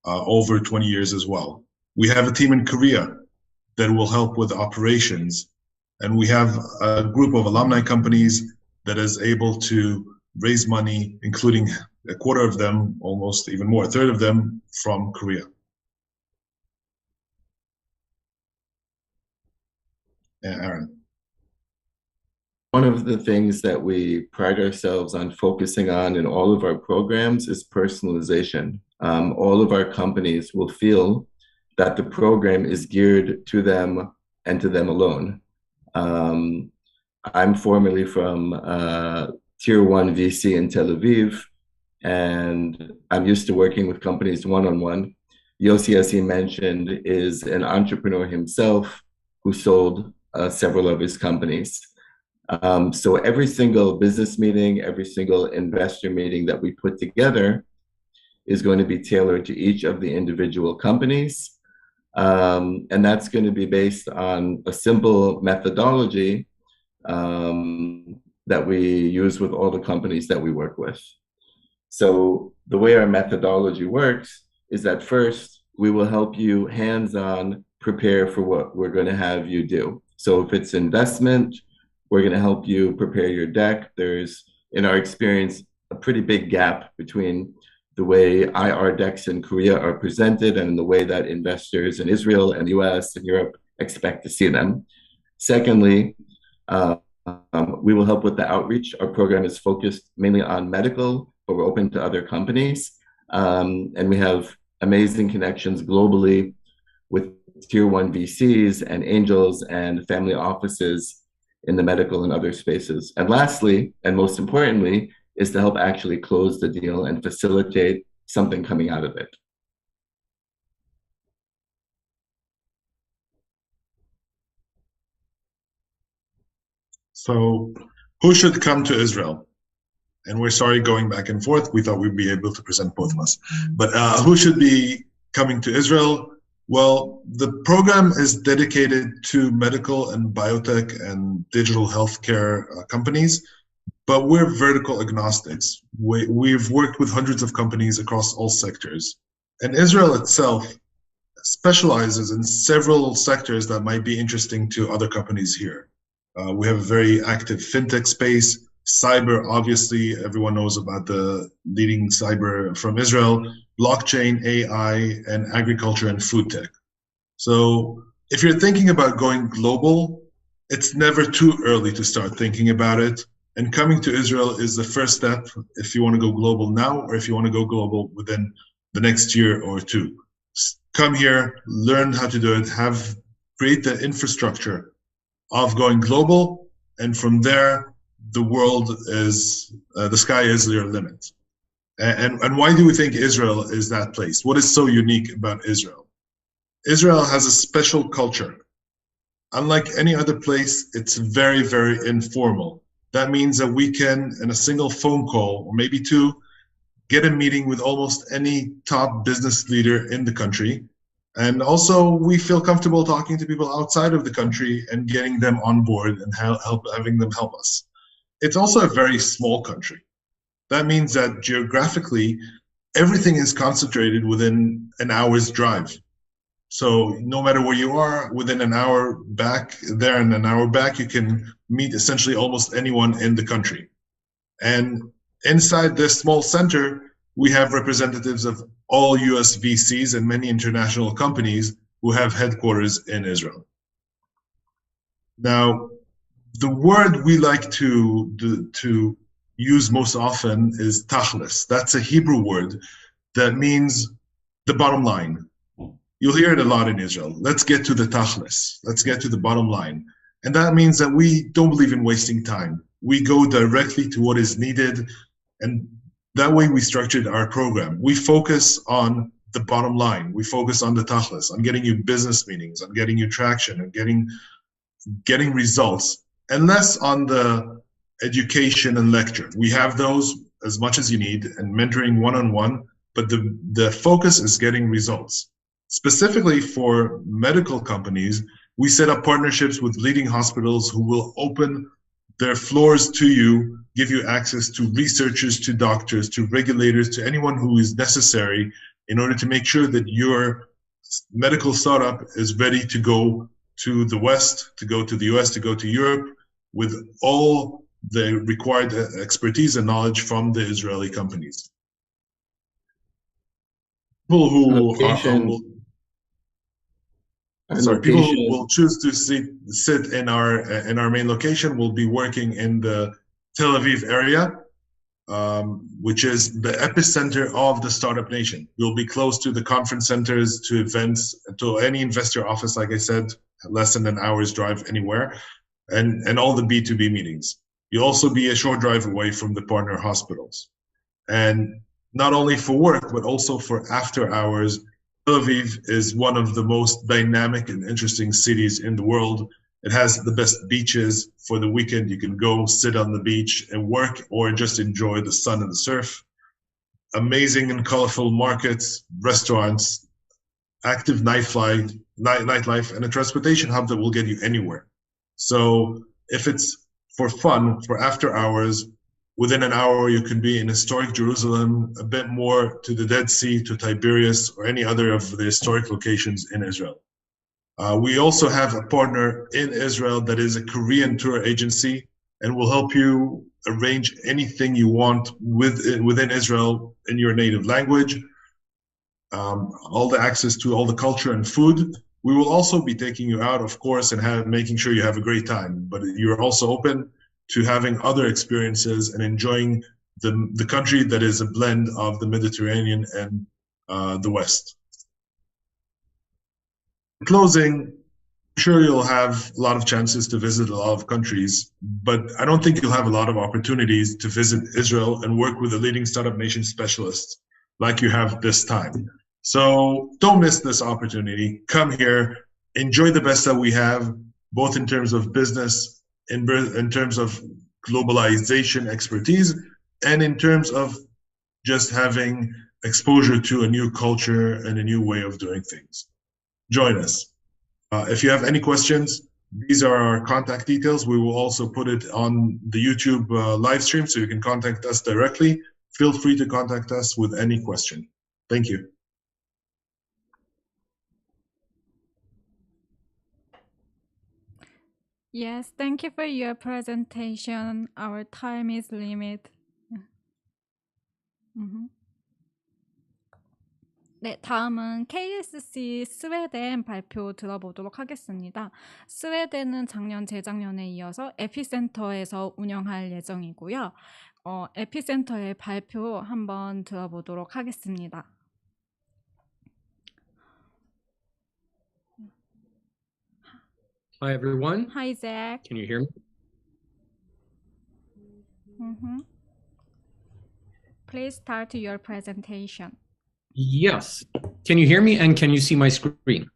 over 20 years as well. We have a team in Korea that will help with operations. And we have a group of alumni companies that is able to raise money, including a quarter of them, almost even more, a third of them from Korea. Yeah, Aaron. One of the things that we pride ourselves on focusing on in all of our programs is personalization. All of our companies will feel that the program is geared to them and to them alone. I'm formerly from Tier 1 VC in Tel Aviv, and I'm used to working with companies one-on-one. Yossi, as he mentioned, is an entrepreneur himself who sold several of his companies. So every single business meeting, every single investor meeting that we put together is going to be tailored to each of the individual companies. And that's going to be based on a simple methodology that we use with all the companies that we work with. So the way our methodology works is that first, we will help you hands-on prepare for what we're going to have you do. So if it's investment, we're going to help you prepare your deck. There's, in our experience, a pretty big gap between the way IR decks in Korea are presented and the way that investors in Israel and US and Europe expect to see them. Secondly, we will help with the outreach. Our program is focused mainly on medical, but we're open to other companies. And we have amazing connections globally with tier 1 VCs and angels and family offices in the medical and other spaces. And lastly, and most importantly, is to help actually close the deal and facilitate something coming out of it. So who should come to Israel? And we're sorry going back and forth. We thought we'd be able to present both of us. But who should be coming to Israel? Well, the program is dedicated to medical and biotech and digital healthcare companies, but we're vertical agnostics. We've worked with hundreds of companies across all sectors. And Israel itself specializes in several sectors that might be interesting to other companies here. We have a very active fintech space, cyber, obviously, everyone knows about the leading cyber from Israel, blockchain, AI, and agriculture and food tech. So if you're thinking about going global, it's never too early to start thinking about it. And coming to Israel is the first step if you want to go global now or if you want to go global within the next year or two. Come here, learn how to do it, create the infrastructure of going global, and from there, the world is, the sky is your limit. And why do we think Israel is that place? What is so unique about Israel? Israel has a special culture. Unlike any other place, it's very, very informal. That means that we can, in a single phone call, or maybe two, get a meeting with almost any top business leader in the country. And also, we feel comfortable talking to people outside of the country and getting them on board and having them help us. It's also a very small country. That means that geographically, everything is concentrated within an hour's drive. So no matter where you are, within an hour back there and an hour back, you can meet essentially almost anyone in the country. And inside this small center, we have representatives of all US VCs and many international companies who have headquarters in Israel. Now, the word we like to use most often is tachlis. That's a Hebrew word that means the bottom line. You'll hear it a lot in Israel. Let's get to the tachlis. Let's get to the bottom line. And that means that we don't believe in wasting time. We go directly to what is needed, and that way we structured our program. We focus on the bottom line. We focus on the tachlis, on getting you business meetings, on getting you traction, and getting results, and less on the education and lecture. We have those as much as you need and mentoring one-on-one, but the focus is getting results. Specifically for medical companies, we set up partnerships with leading hospitals who will open their floors to you, give you access to researchers, to doctors, to regulators, to anyone who is necessary in order to make sure that your medical startup is ready to go to the West, to go to the US, to go to Europe with all the required expertise and knowledge from the Israeli companies. People who people who will choose to sit in our main location will be working in the Tel Aviv area, which is the epicenter of the startup nation. We'll be close to the conference centers, to events, to any investor office, like I said, less than an hour's drive anywhere, and all the B2B meetings. You'll also be a short drive away from the partner hospitals. And not only for work, but also for after hours. Tel Aviv is one of the most dynamic and interesting cities in the world. It has the best beaches. For the weekend, you can go sit on the beach and work or just enjoy the sun and the surf. Amazing and colorful markets, restaurants, active nightlife, and a transportation hub that will get you anywhere. So if it's for fun, for after hours, within an hour, you can be in historic Jerusalem, a bit more to the Dead Sea, to Tiberias, or any other of the historic locations in Israel. We also have a partner in Israel that is a Korean tour agency and will help you arrange anything you want within Israel in your native language. All the access to all the culture and food. We will also be taking you out, of course, and making sure you have a great time. But you're also open to having other experiences and enjoying the country that is a blend of the Mediterranean and the West. In closing, I'm sure you'll have a lot of chances to visit a lot of countries, but I don't think you'll have a lot of opportunities to visit Israel and work with a leading startup nation specialist like you have this time. So don't miss this opportunity. Come here, enjoy the best that we have, both in terms of business, in terms of globalization expertise, and in terms of just having exposure to a new culture and a new way of doing things. Join us. If you have any questions, these are our contact details. We will also put it on the YouTube live stream, so you can contact us directly. Feel free to contact us with any question. Thank you. Yes, thank you for your presentation. Our time is limited. 네, 다음은 KSC 스웨덴 발표 들어보도록 하겠습니다. 스웨덴은 작년, 재작년에 이어서 에피센터에서 운영할 예정이고요. 에피센터의 발표 한번 들어보도록 하겠습니다. Hi, everyone. Hi, Zach. Can you hear me? Please start your presentation. Yes. Can you hear me and can you see my screen?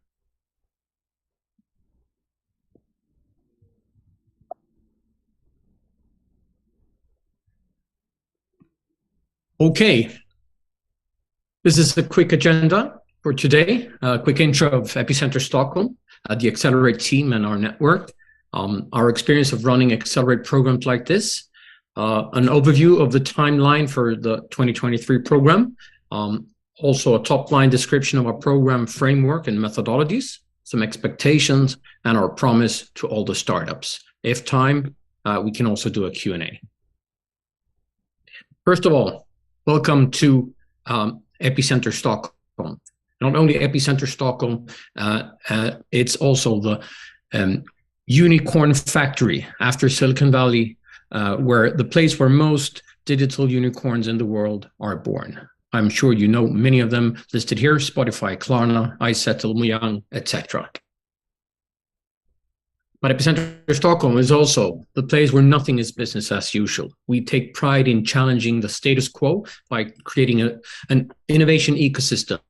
Okay. This is a quick agenda for today. A quick intro of Epicenter Stockholm, the Accelerate team and our network, our experience of running Accelerate programs like this, an overview of the timeline for the 2023 program, also a top-line description of our program framework and methodologies, some expectations, and our promise to all the startups. If time, we can also do a Q&A. First of all, welcome to Epicenter Stockholm. Not only Epicenter Stockholm, it's also the unicorn factory after Silicon Valley, where the place where most digital unicorns in the world are born. I'm sure you know many of them listed here: Spotify, Klarna, iSettle, Mojang, etc. But Epicenter Stockholm is also the place where nothing is business as usual. We take pride in challenging the status quo by creating an innovation ecosystem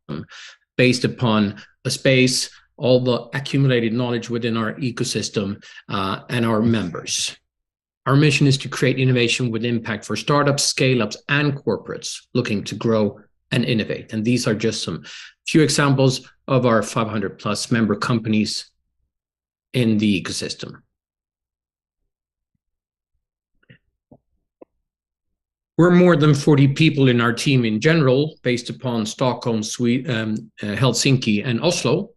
based upon a space, all the accumulated knowledge within our ecosystem, and our members. Our mission is to create innovation with impact for startups, scale-ups, and corporates looking to grow and innovate. And these are just some few examples of our 500 plus member companies in the ecosystem. We're more than 40 people in our team in general, based upon Stockholm, Helsinki, and Oslo.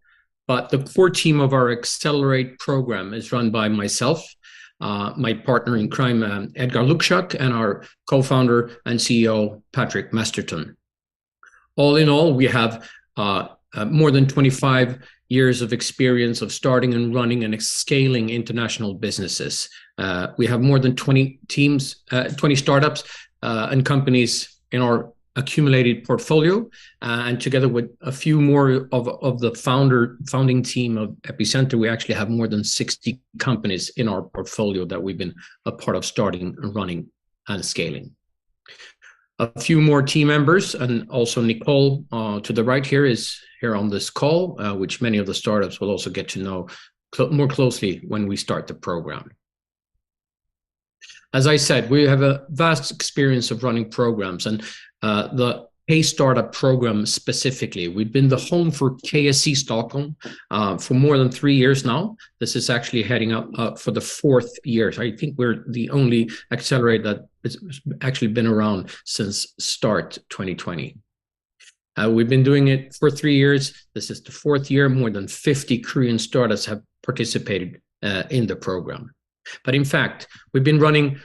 But the core team of our Accelerate program is run by myself, my partner in crime, Edgar Lukshak, and our co-founder and CEO, Patrick Masterton. All in all, we have more than 25 years of experience of starting and running and scaling international businesses. We have more than 20 teams, 20 startups and companies in our accumulated portfolio, and together with a few more of the founding team of Epicenter, we actually have more than 60 companies in our portfolio that we've been a part of starting and running and scaling. A few more team members, and also Nicole to the right here is here on this call, which many of the startups will also get to know more closely when we start the program. As I said, we have a vast experience of running programs, and the K-Startup program specifically, we've been the home for KSC Stockholm for more than 3 years now. This is actually heading up for the 4th year. I think we're the only Accelerate that has actually been around since start 2020. We've been doing it for 3 years. This is the 4th year. More than 50 Korean startups have participated in the program. But in fact, we've been running,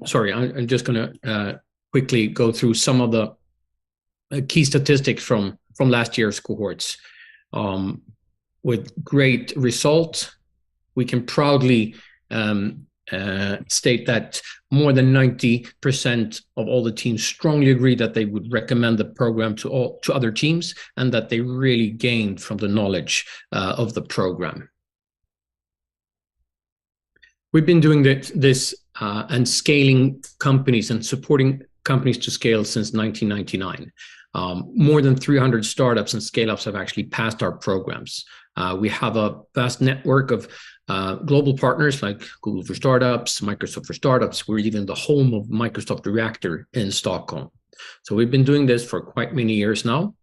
sorry, I'm just going to quickly go through some of the key statistics from last year's cohorts. with great result. We can proudly state that more than 90% of all the teams strongly agree that they would recommend the program to other teams, and that they really gained from the knowledge of the program. We've been doing this and scaling companies and supporting companies to scale since 1999. More than 300 startups and scale-ups have actually passed our programs. We have a vast network of global partners like Google for Startups, Microsoft for Startups. We're even the home of Microsoft Reactor in Stockholm. So we've been doing this for quite many years now.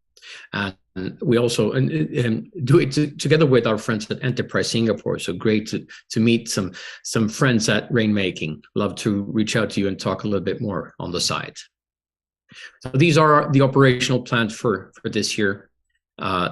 And we also do it together with our friends at Enterprise Singapore. So great to meet some friends at Rainmaking. Love to reach out to you and talk a little bit more on the side. So these are the operational plans for this year.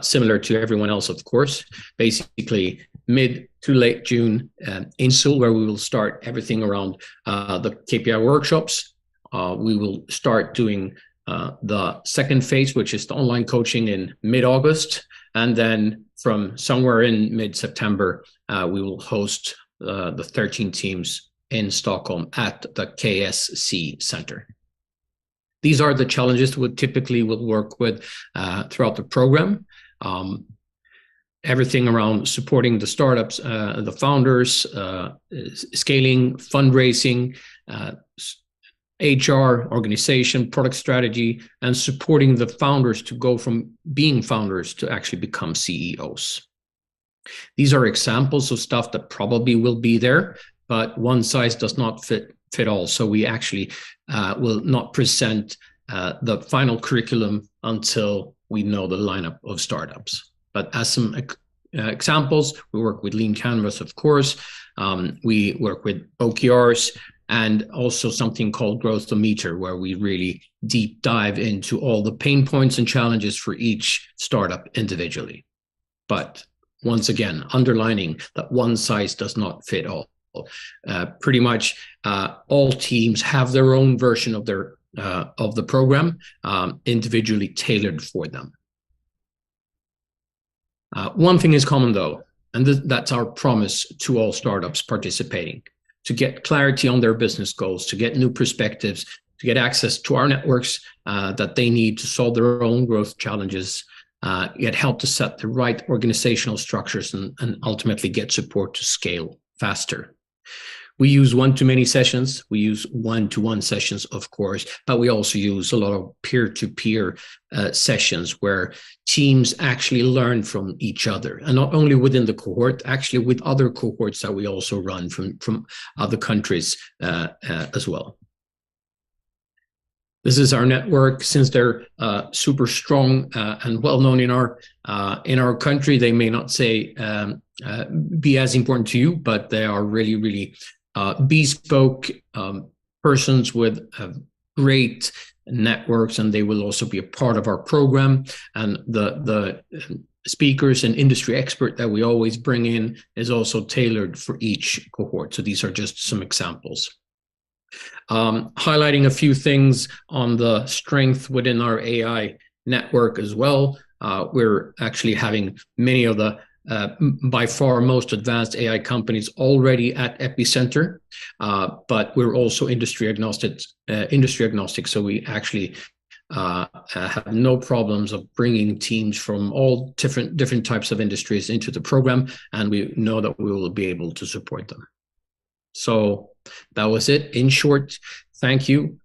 Similar to everyone else, of course. Basically, mid to late June in Seoul, where we will start everything around the KPI workshops. We will start doing the second phase, which is the online coaching, in mid-August. And then from somewhere in mid-September, we will host the 13 teams in Stockholm at the KSC Center. These are the challenges we typically will work with throughout the program. Everything around supporting the startups, the founders, scaling, fundraising, HR, organization, product strategy, and supporting the founders to go from being founders to actually become CEOs. These are examples of stuff that probably will be there, but one size does not fit all. So we actually will not present the final curriculum until we know the lineup of startups. But as some examples, we work with Lean Canvas, of course. We work with OKRs, and also something called Growth-O-Meter, where we really deep dive into all the pain points and challenges for each startup individually. But once again, underlining that one size does not fit all. Pretty much all teams have their own version of the program, individually tailored for them. One thing is common though, and that's our promise to all startups participating: to get clarity on their business goals, to get new perspectives, to get access to our networks that they need to solve their own growth challenges, get help to set the right organizational structures, and ultimately get support to scale faster. We use one-to-many sessions. We use one-to-one sessions, of course, but we also use a lot of peer-to-peer sessions where teams actually learn from each other, and not only within the cohort, actually with other cohorts that we also run from other countries as well. This is our network. Since they're super strong and well-known in our country, they may not be as important to you, but they are really, really bespoke persons with great networks, and they will also be a part of our program. And the speakers and industry expert that we always bring in is also tailored for each cohort. So these are just some examples. Highlighting a few things on the strength within our AI network as well. We're actually having many of the by far most advanced AI companies already at Epicenter, but we're also industry agnostic. So we actually have no problems of bringing teams from all different types of industries into the program, and we know that we will be able to support them. So that was it. In short, thank you.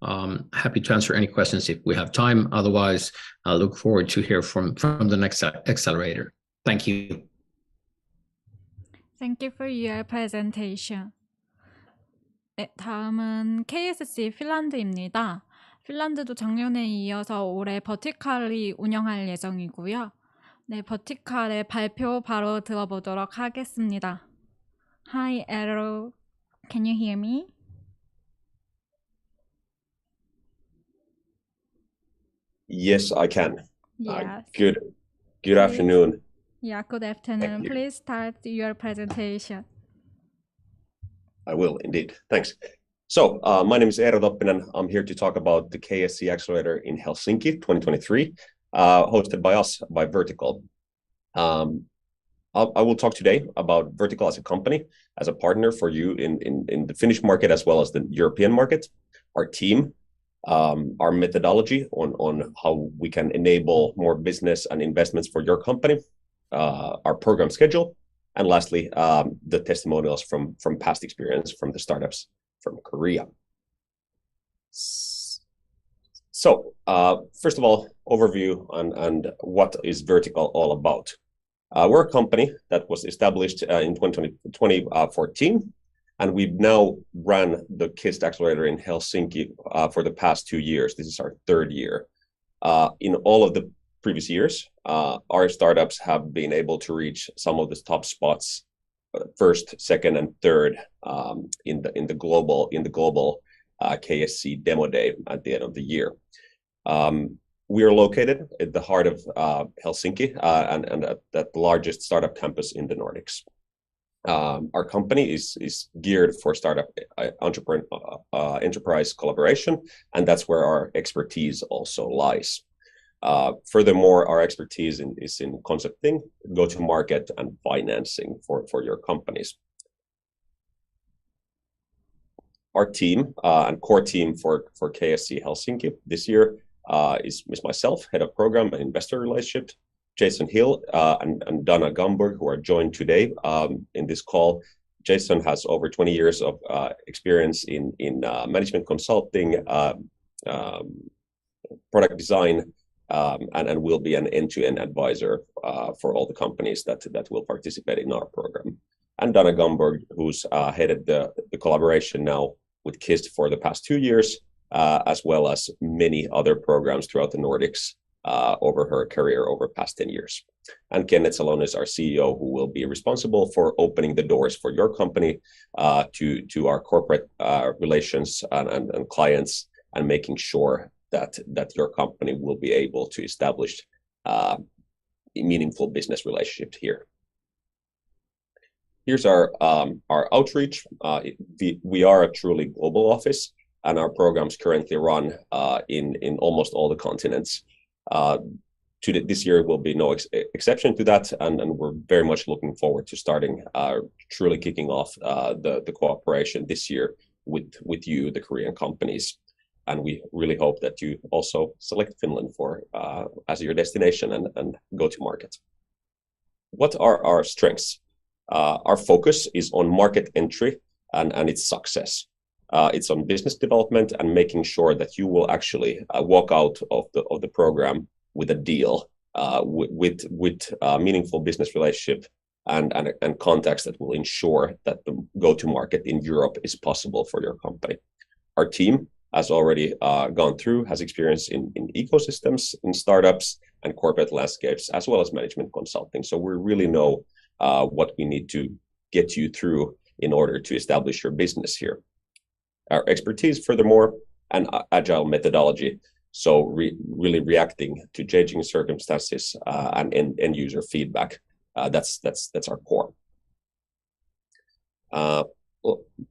Happy to answer any questions if we have time. Otherwise, I look forward to hear from the next accelerator. Thank you. Thank you for your presentation. 네, 다음은 KSC 핀란드입니다. 핀란드도 작년에 이어서 올해 버티칼이 운영할 예정이고요. 네, 버티칼의 발표 바로 들어보도록 하겠습니다. Hi, Eero. Can you hear me? Yes, I can. Yes. Good afternoon. Yeah, good afternoon. Please start your presentation. I will indeed. Thanks. So my name is Eero Toppinen. I'm here to talk about the KSC Accelerator in Helsinki 2023, hosted by us, by Vertical. I will talk today about Vertical as a company, as a partner for you in the Finnish market as well as the European market, our team, our methodology on how we can enable more business and investments for your company, our program schedule, and lastly, the testimonials from past experience from the startups from Korea. So first of all, overview and what is Vertical all about. We're a company that was established in 2014, and we've now run the KIST Accelerator in Helsinki for the past 2 years. This is our 3rd year. In all of the previous years, our startups have been able to reach some of the top spots, 1st, 2nd, and 3rd in the global KSC demo day at the end of the year. We are located at the heart of Helsinki and at the largest startup campus in the Nordics. Our company is geared for startup enterprise collaboration, and that's where our expertise also lies. Furthermore, our expertise is in concepting, go-to-market, and financing for your companies. Our team and core team for KSC Helsinki this year is myself, head of program and investor relationship, Jason Hill and Dana Gumberg, who are joined today in this call. Jason has over 20 years of experience in management consulting, product design, and will be an end-to-end advisor for all the companies that will participate in our program. And Dana Gumberg, who's headed the collaboration now with KIST for the past 2 years, as well as many other programs throughout the Nordics over her career over the past 10 years. And Kenneth Salon is our CEO, who will be responsible for opening the doors for your company to our corporate relations and clients, and making sure that your company will be able to establish meaningful business relationship here. Here's our outreach. We are a truly global office, and our programs currently run in almost all the continents. This year will be no exception to that, and we're very much looking forward to starting truly kicking off the cooperation this year with you, the Korean companies. And we really hope that you also select Finland as your destination and go to market. What are our strengths? Our focus is on market entry and its success. It's on business development and making sure that you will actually walk out of the program with a deal, with meaningful business relationship and contacts that will ensure that the go-to-market in Europe is possible for your company. Our team has already gone through, has experience in ecosystems, in startups, and corporate landscapes, as well as management consulting. So we really know what we need to get you through in order to establish your business here. Our expertise, furthermore, and agile methodology. So really reacting to changing circumstances and end user feedback. That's our core. A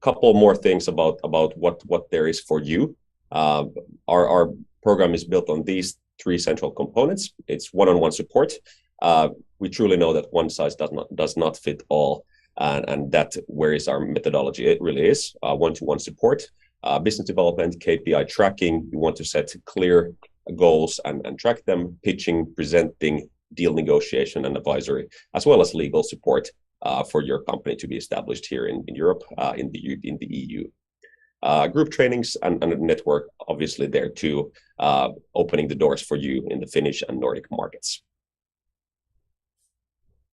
couple more things about what there is for you. Our program is built on these 3 central components. It's one-on-one support. We truly know that one size does not fit all, and that where is our methodology? It really is one-to-one support, business development, KPI tracking. You want to set clear goals and track them, pitching, presenting, deal negotiation and advisory, as well as legal support for your company to be established here in Europe, in the EU. Group trainings and a network, obviously there too, opening the doors for you in the Finnish and Nordic markets.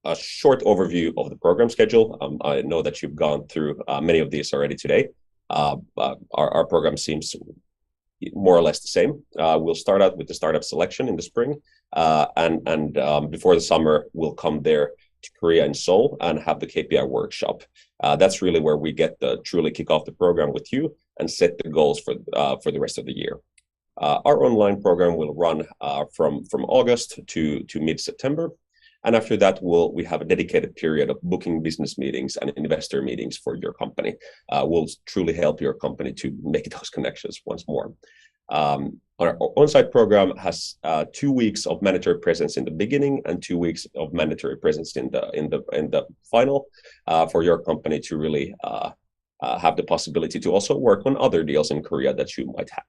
A short overview of the program schedule. I know that you've gone through many of these already today. Our program seems more or less the same. We'll start out with the startup selection in the spring, and before the summer, we'll come there to Korea and Seoul and have the KPI workshop. That's really where we get to truly kick off the program with you and set the goals for the rest of the year. Our online program will run from August to mid-September. And after that, we have a dedicated period of booking business meetings and investor meetings for your company. We'll truly help your company to make those connections once more. Our on-site program has 2 weeks of mandatory presence in the beginning and 2 weeks of mandatory presence in the final for your company to really have the possibility to also work on other deals in Korea that you might have.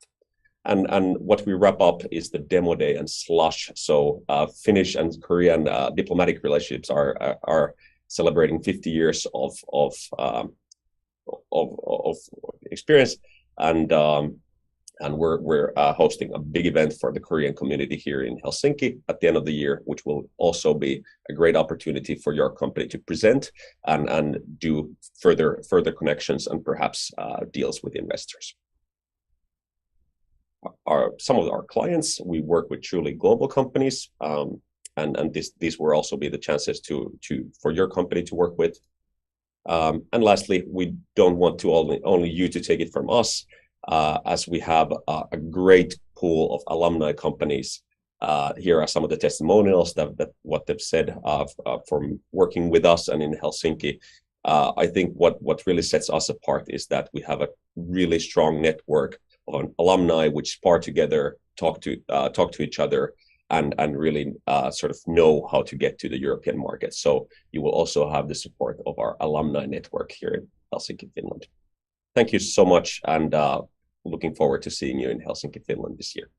And what we wrap up is the demo day and slush. So Finnish and Korean diplomatic relationships are celebrating 50 years of experience, and we're hosting a big event for the Korean community here in Helsinki at the end of the year, which will also be a great opportunity for your company to present and do further connections and perhaps deals with investors. Some of our clients, we work with truly global companies, and these will also be the chances for your company to work with. And lastly, we don't want to only you to take it from us, as we have a great pool of alumni companies. Here are some of the testimonials that what they've said from working with us and in Helsinki. I think what really sets us apart is that we have a really strong network of alumni which spar together, talk to each other, and really sort of know how to get to the European market. So you will also have the support of our alumni network here in Helsinki, Finland. Thank you so much, and looking forward to seeing you in Helsinki, Finland this year.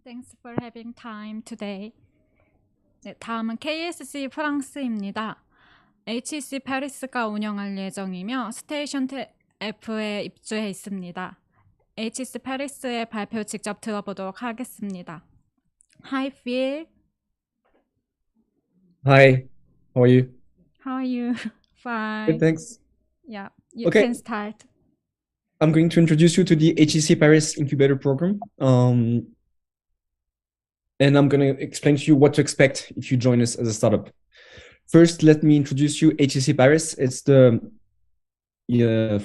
Thanks for having time today. 네, 다음은 KSC 프랑스입니다. HEC 파리스가 운영할 예정이며 스테이션 F에 입주해 있습니다. HEC 파리스의 발표 직접 들어보도록 하겠습니다. Hi, Phil. Hi, how are you? How are you? Fine. Good, thanks. Yeah, you Okay. can start. I'm going to introduce you to the HEC Paris Incubator Program. And I'm going to explain to you what to expect if you join us as a startup. First, let me introduce you HEC Paris. It's the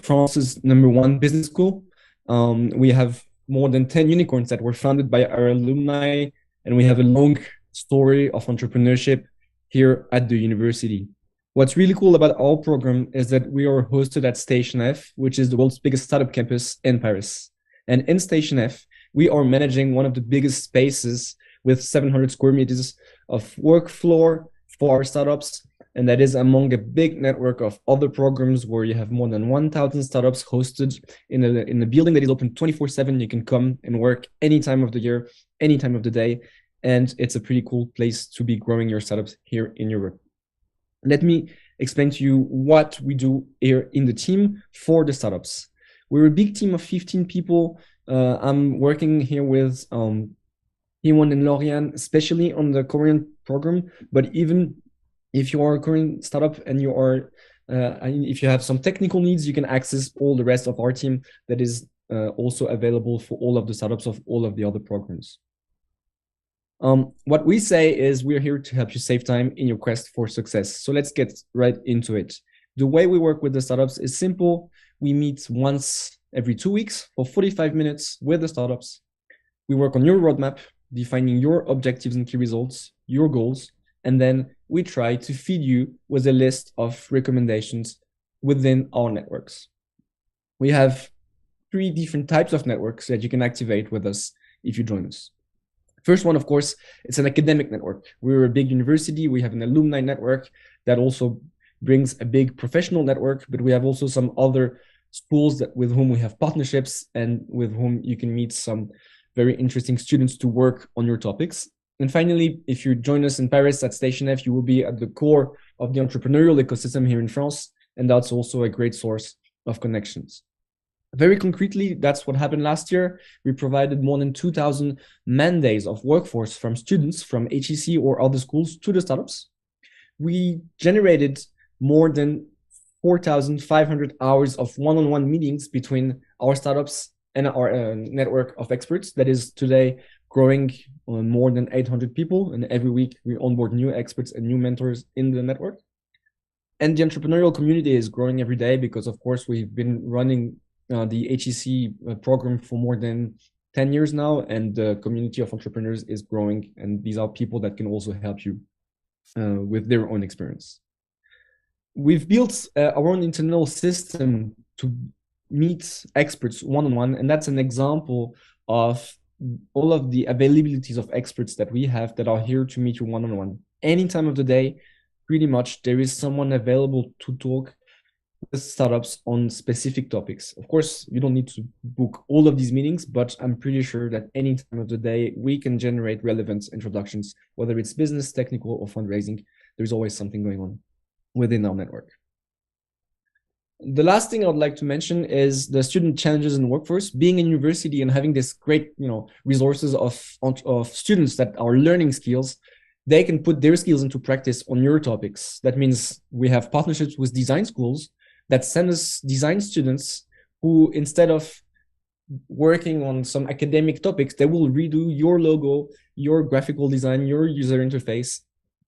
France's #1 business school. We have more than 10 unicorns that were founded by our alumni, and we have a long story of entrepreneurship here at the university. What's really cool about our program is that we are hosted at Station F, which is the world's biggest startup campus in Paris. And in Station F, we are managing one of the biggest spaces with 700 square meters of work floor for our startups. And that is among a big network of other programs where you have more than 1,000 startups hosted in a building that is open 24/7. You can come and work any time of the year, any time of the day. And it's a pretty cool place to be growing your startups here in Europe. Let me explain to you what we do here in the team for the startups. We're a big team of 15 people. I'm working here with Iwan and Lorian, especially on the Korean program, but even if you are a Korean startup and you are, if you have some technical needs, you can access all the rest of our team that is also available for all of the startups of all of the other programs. What we say is we're here to help you save time in your quest for success. So let's get right into it. The way we work with the startups is simple. We meet once every 2 weeks for 45 minutes with the startups. We work on your roadmap, defining your objectives and key results, your goals, and then we try to feed you with a list of recommendations within our networks. We have 3 different types of networks that you can activate with us if you join us. First one, of course, it's an academic network. We're a big university. We have an alumni network that also brings a big professional network, but we have also some other schools with whom we have partnerships and with whom you can meet some very interesting students to work on your topics. And finally, if you join us in Paris at Station F, you will be at the core of the entrepreneurial ecosystem here in France, and that's also a great source of connections. Very concretely, that's what happened last year. We provided more than 2,000 man-days of workforce from students from HEC or other schools to the startups. We generated more than 4,500 hours of one-on-one meetings between our startups and our network of experts that is today growing on more than 800 people. And every week we onboard new experts and new mentors in the network. And the entrepreneurial community is growing every day because, of course, we've been running the HEC program for more than 10 years now, and the community of entrepreneurs is growing, and these are people that can also help you with their own experience. We've built our own internal system to meet experts one-on-one, and that's an example of all of the availabilities of experts that we have that are here to meet you one-on-one. Any time of the day, pretty much, there is someone available to talk with startups on specific topics. Of course, you don't need to book all of these meetings, but I'm pretty sure that any time of the day, we can generate relevant introductions, whether it's business, technical, or fundraising. There's always something going on within our network. The last thing I would like to mention is the student challenges in the workforce. Being in university and having this great, resources of students that are learning skills, they can put their skills into practice on your topics. That means we have partnerships with design schools that send us design students who, instead of working on some academic topics, they will redo your logo, your graphical design, your user interface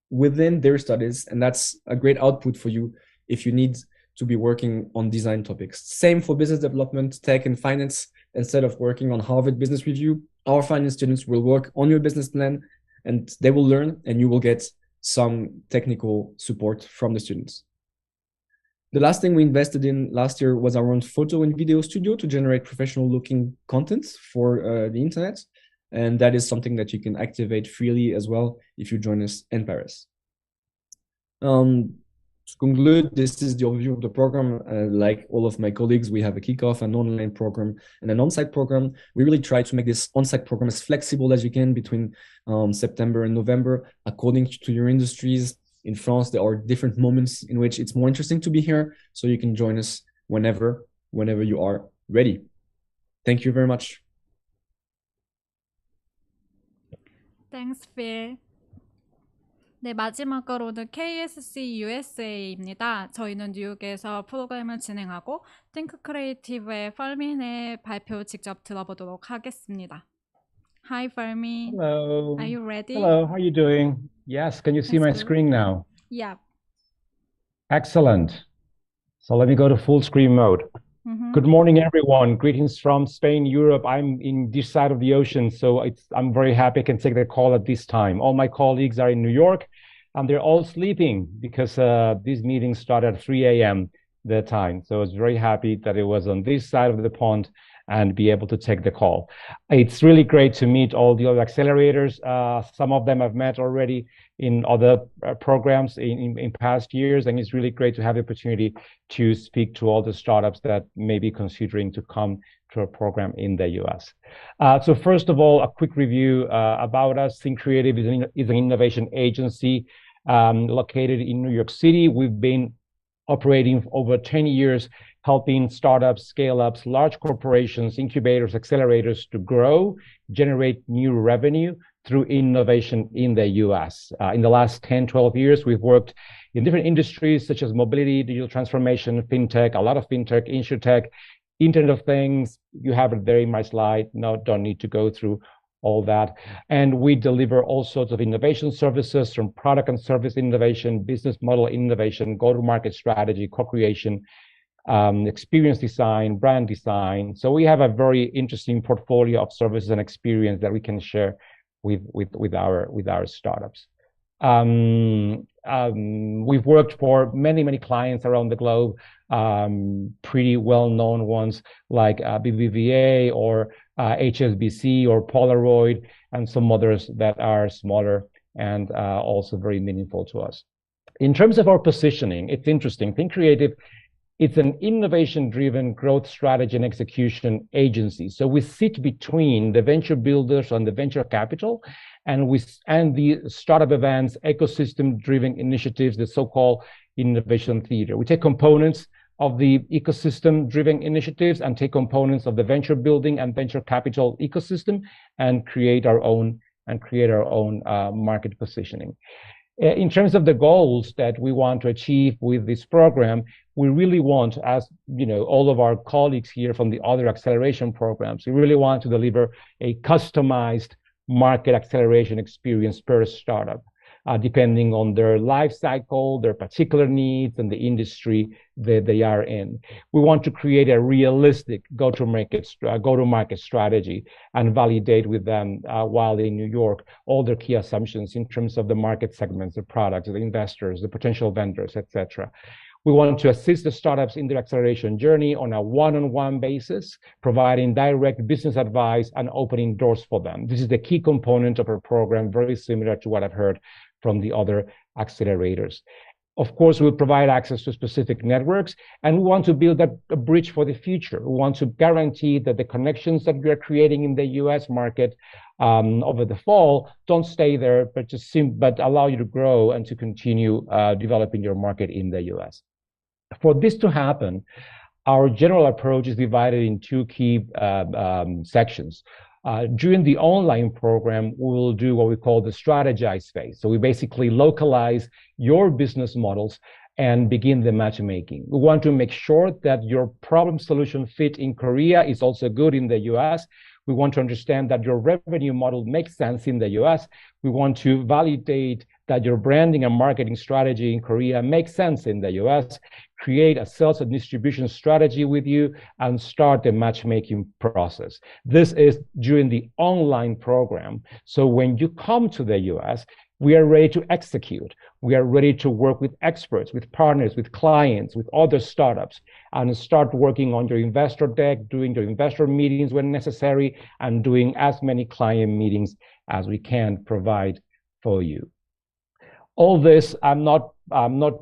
within their studies. And that's a great output for you if you need to be working on design topics. Same for business development, tech, and finance. Instead of working on Harvard Business Review, our finance students will work on your business plan, and they will learn, and you will get some technical support from the students. The last thing we invested in last year was our own photo and video studio to generate professional looking content for the internet. And that is something that you can activate freely as well if you join us in Paris. To conclude, this is the overview of the program. Like all of my colleagues, we have a kickoff, an online program, and an on-site program. We really try to make this on-site program as flexible as you can between September and November, according to your industries. In France, there are different moments in which it's more interesting to be here, so you can join us whenever you are ready. Thank you very much. Thanks, Phil. 네, 마지막으로는 KSC USA입니다. 저희는 뉴욕에서 프로그램을 진행하고 Think Creative의 Fermin의 발표 직접 들어보도록 하겠습니다. Hi, Fermin. Hello. Are you ready? Hello, how are you doing? Yes, can you see my screen now? Yeah. Excellent. So let me go to full screen mode. Good morning, everyone. Greetings from Spain, Europe. I'm in this side of the ocean, so I'm very happy I can take the call at this time. All my colleagues are in New York, and they're all sleeping because this meeting started at 3 a.m. their time. So I was very happy that it was on this side of the pond and be able to take the call. It's really great to meet all the other accelerators. Some of them I've met already in other programs in past years, and it's really great to have the opportunity to speak to all the startups that may be considering to come to a program in the US. So first of all, a quick review about us. Think Creative is an innovation agency located in New York City. We've been operating for over 10 years, helping startups, scale-ups, large corporations, incubators, accelerators to grow, generate new revenue through innovation in the US. In the last 10, 12 years, we've worked in different industries such as mobility, digital transformation, fintech, a lot of fintech, insurtech, Internet of Things. You have it there in my slide. No, don't need to go through all that. And we deliver all sorts of innovation services from product and service innovation, business model innovation, go-to-market strategy, co-creation, experience design, brand design. So we have a very interesting portfolio of services and experience that we can share with our startups. We've worked for many clients around the globe, pretty well-known ones like BBVA or HSBC or Polaroid, and some others that are smaller and also very meaningful to us. In terms of our positioning, it's interesting. Think Creative, it's an innovation-driven growth strategy and execution agency. So we sit between the venture builders and the venture capital, and the startup events, ecosystem-driven initiatives, the so-called innovation theater. We take components of the ecosystem-driven initiatives and take components of the venture building and venture capital ecosystem and create our own market positioning. In terms of the goals that we want to achieve with this program, we really want, as you know, all of our colleagues here from the other acceleration programs, we really want to deliver a customized market acceleration experience per startup, depending on their life cycle, their particular needs, and the industry that they are in. We want to create a realistic go-to-market strategy and validate with them while in New York all their key assumptions in terms of the market segments, the products, the investors, the potential vendors, etc. We want to assist the startups in their acceleration journey on a one-on-one basis, providing direct business advice and opening doors for them. This is the key component of our program, very similar to what I've heard from the other accelerators. Of course, we'll provide access to specific networks, and we want to build a bridge for the future. We want to guarantee that the connections that we are creating in the US market over the fall don't stay there, but allow you to grow and to continue developing your market in the US. For this to happen, our general approach is divided in two key sections. During the online program, we will do what we call the strategize phase. So we basically localize your business models and begin the matchmaking. We want to make sure that your problem solution fit in Korea is also good in the US. We want to understand that your revenue model makes sense in the US. We want to validate that your branding and marketing strategy in Korea makes sense in the US, create a sales and distribution strategy with you, and start the matchmaking process. This is during the online program. So when you come to the US, we are ready to execute. We are ready to work with experts, with partners, with clients, with other startups, and start working on your investor deck, doing your investor meetings when necessary, and doing as many client meetings as we can provide for you. All this, I'm not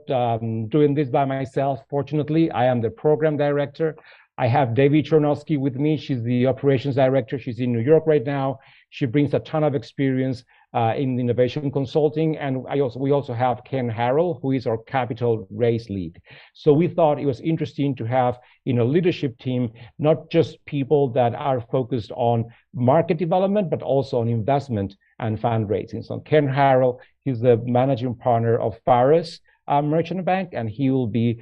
doing this by myself. Fortunately, I am the program director. I have Devi Chornovsky with me. She's the operations director. She's in New York right now. She brings a ton of experience in innovation consulting. And we also have Ken Harrell, who is our capital raise lead. So we thought it was interesting to have in a leadership team, not just people that are focused on market development, but also on investment and fundraising. So Ken Harrell, he's the managing partner of Faris Merchant Bank, and he will be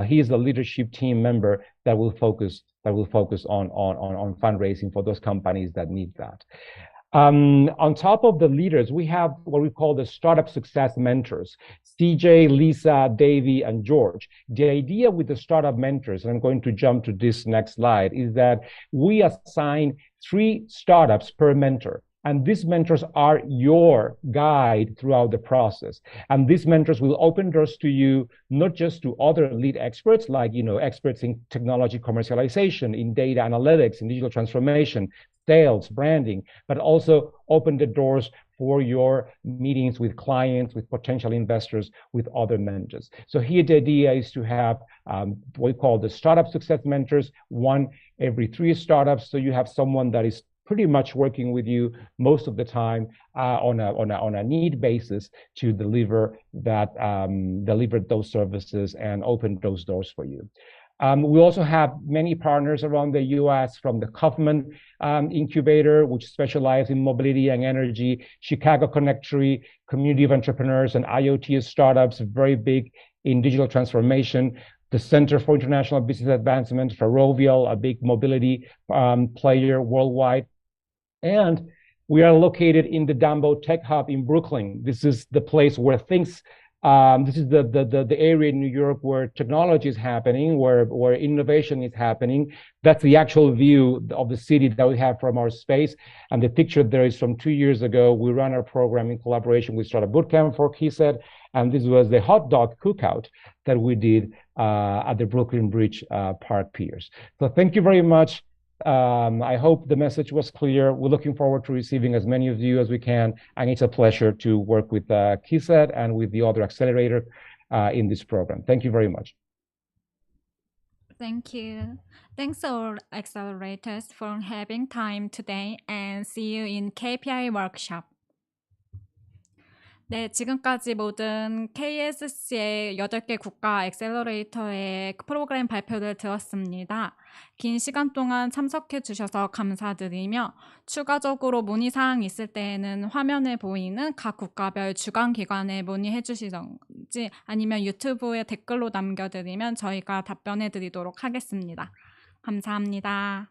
he's the leadership team member that will focus on fundraising for those companies that need that. On top of the leaders, we have what we call the startup success mentors, CJ, Lisa, Davey, and George. The idea with the startup mentors, and I'm going to jump to this next slide, is that we assign 3 startups per mentor. And these mentors are your guide throughout the process. And these mentors will open doors to you, not just to other lead experts, like, experts in technology commercialization, in data analytics, in digital transformation, sales, branding, but also open the doors for your meetings with clients, with potential investors, with other mentors. So here the idea is to have what we call the startup success mentors, 1 every 3 startups. So you have someone that is pretty much working with you most of the time on a need basis to deliver those services and open those doors for you. We also have many partners around the US, from the Kaufman Incubator, which specializes in mobility and energy, Chicago Connectory, Community of Entrepreneurs and IoT startups, very big in digital transformation. The Center for International Business Advancement, Ferrovial, a big mobility player worldwide. And we are located in the Dumbo Tech Hub in Brooklyn. This is the place where things, this is the area in New York where technology is happening, where innovation is happening. That's the actual view of the city that we have from our space. And the picture there is from 2 years ago. We ran our program in collaboration with Startup Bootcamp for KSET. And this was the hot dog cookout that we did at the Brooklyn Bridge Park Piers. So thank you very much. I hope the message was clear. We're looking forward to receiving as many of you as we can, and it's a pleasure to work with KSET and with the other accelerator in this program. Thank you very much. Thank you. Thanks all accelerators for having time today, and see you in KPI workshop. 네, 지금까지 모든 KSC의 8개 국가 액셀러레이터의 프로그램 발표를 들었습니다. 긴 시간 동안 참석해 주셔서 감사드리며, 추가적으로 문의사항 있을 때에는 화면에 보이는 각 국가별 주관기관에 문의해 주시던지 아니면 유튜브에 댓글로 남겨드리면 저희가 답변해 드리도록 하겠습니다. 감사합니다.